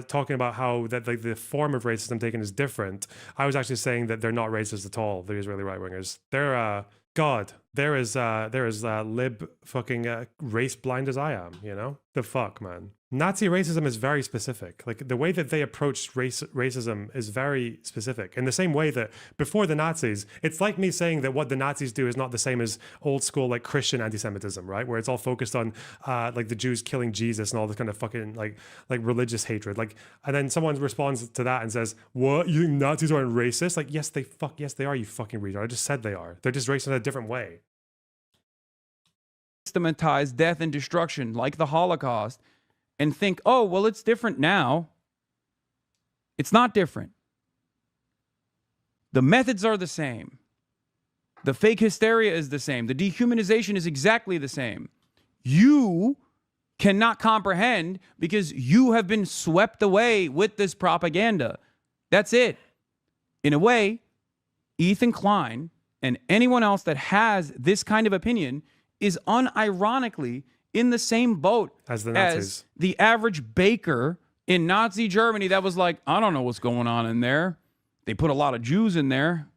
talking about how that like the form of racism taken is different. I was actually saying that they're not racist at all. The Israeli right wingers, they're God. There is lib fucking race blind as I am. You know the fuck, man. Nazi racism is very specific. Like the way that they approached racism is very specific. In the same way that before the Nazis, it's like me saying that what the Nazis do is not the same as old school like Christian anti-Semitism, right? Where it's all focused on like the Jews killing Jesus and all this kind of fucking like religious hatred. Like, and then someone responds to that and says, "What? You think Nazis aren't racist?" Like, yes, they are. You fucking retard. I just said they are. They're just racist in a different way. Systematize death and destruction like the Holocaust. And think, oh, well, it's different now. It's not different. The methods are the same. The fake hysteria is the same. The dehumanization is exactly the same. You cannot comprehend because you have been swept away with this propaganda. That's it. In a way, Ethan Klein and anyone else that has this kind of opinion is unironically in the same boat as the Nazis. As the average baker in Nazi Germany that was like, I don't know what's going on in there. They put a lot of Jews in there.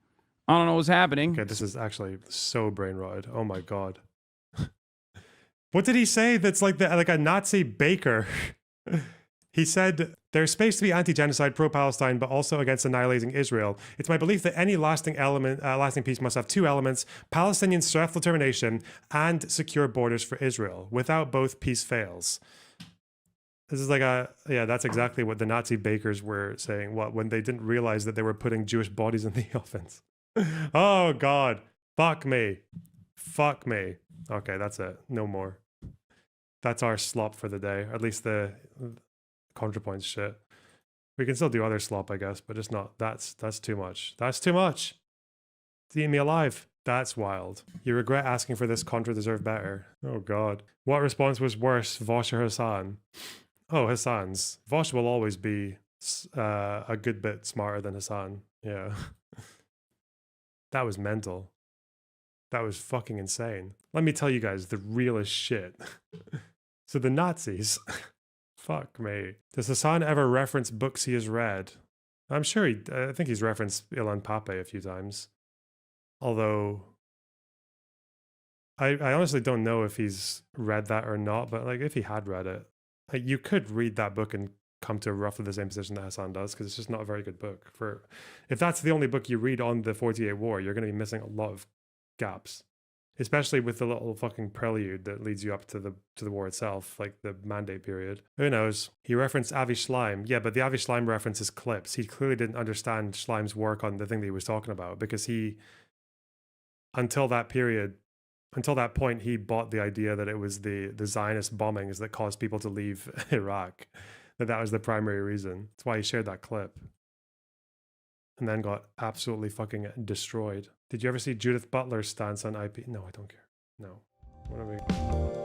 I don't know what's happening. Okay, this is actually so brain rotted. Oh my God. What did he say that's like a Nazi baker? He said, there's space to be anti-genocide, pro-Palestine, but also against annihilating Israel. It's my belief that any lasting peace must have two elements, Palestinian self-determination and secure borders for Israel. Without both, peace fails. This is like that's exactly what the Nazi bakers were saying. When they didn't realize that they were putting Jewish bodies in the ovens. Oh God, fuck me. Fuck me. Okay, that's it. No more. That's our slop for the day. At least the Contrapoints shit. We can still do other slop, I guess, but just not. That's too much. That's too much. It's eating me alive. That's wild. You regret asking for this. Contra deserved better. Oh God. What response was worse, Vaush or Hasan? Oh, Hasan's. Vaush will always be a good bit smarter than Hasan. Yeah. That was mental. That was fucking insane. Let me tell you guys the realest shit. So the Nazis. Fuck me. Does Hasan ever reference books he has read? I'm sure I think he's referenced Ilan Pape a few times. Although, I honestly don't know if he's read that or not, but like if he had read it, like, you could read that book and come to roughly the same position that Hasan does, because it's just not a very good book. If that's the only book you read on the 48 War, you're going to be missing a lot of gaps. Especially with the little fucking prelude that leads you up to the war itself, like the mandate period. Who knows? He referenced Avi Schleim. Yeah, but the Avi Schleim reference is clips. He clearly didn't understand Schleim's work on the thing that he was talking about, because until that point, he bought the idea that it was the Zionist bombings that caused people to leave Iraq. That was the primary reason. That's why he shared that clip. And then got absolutely fucking destroyed. Did you ever see Judith Butler's stance on IP? No, I don't care. No. What are we?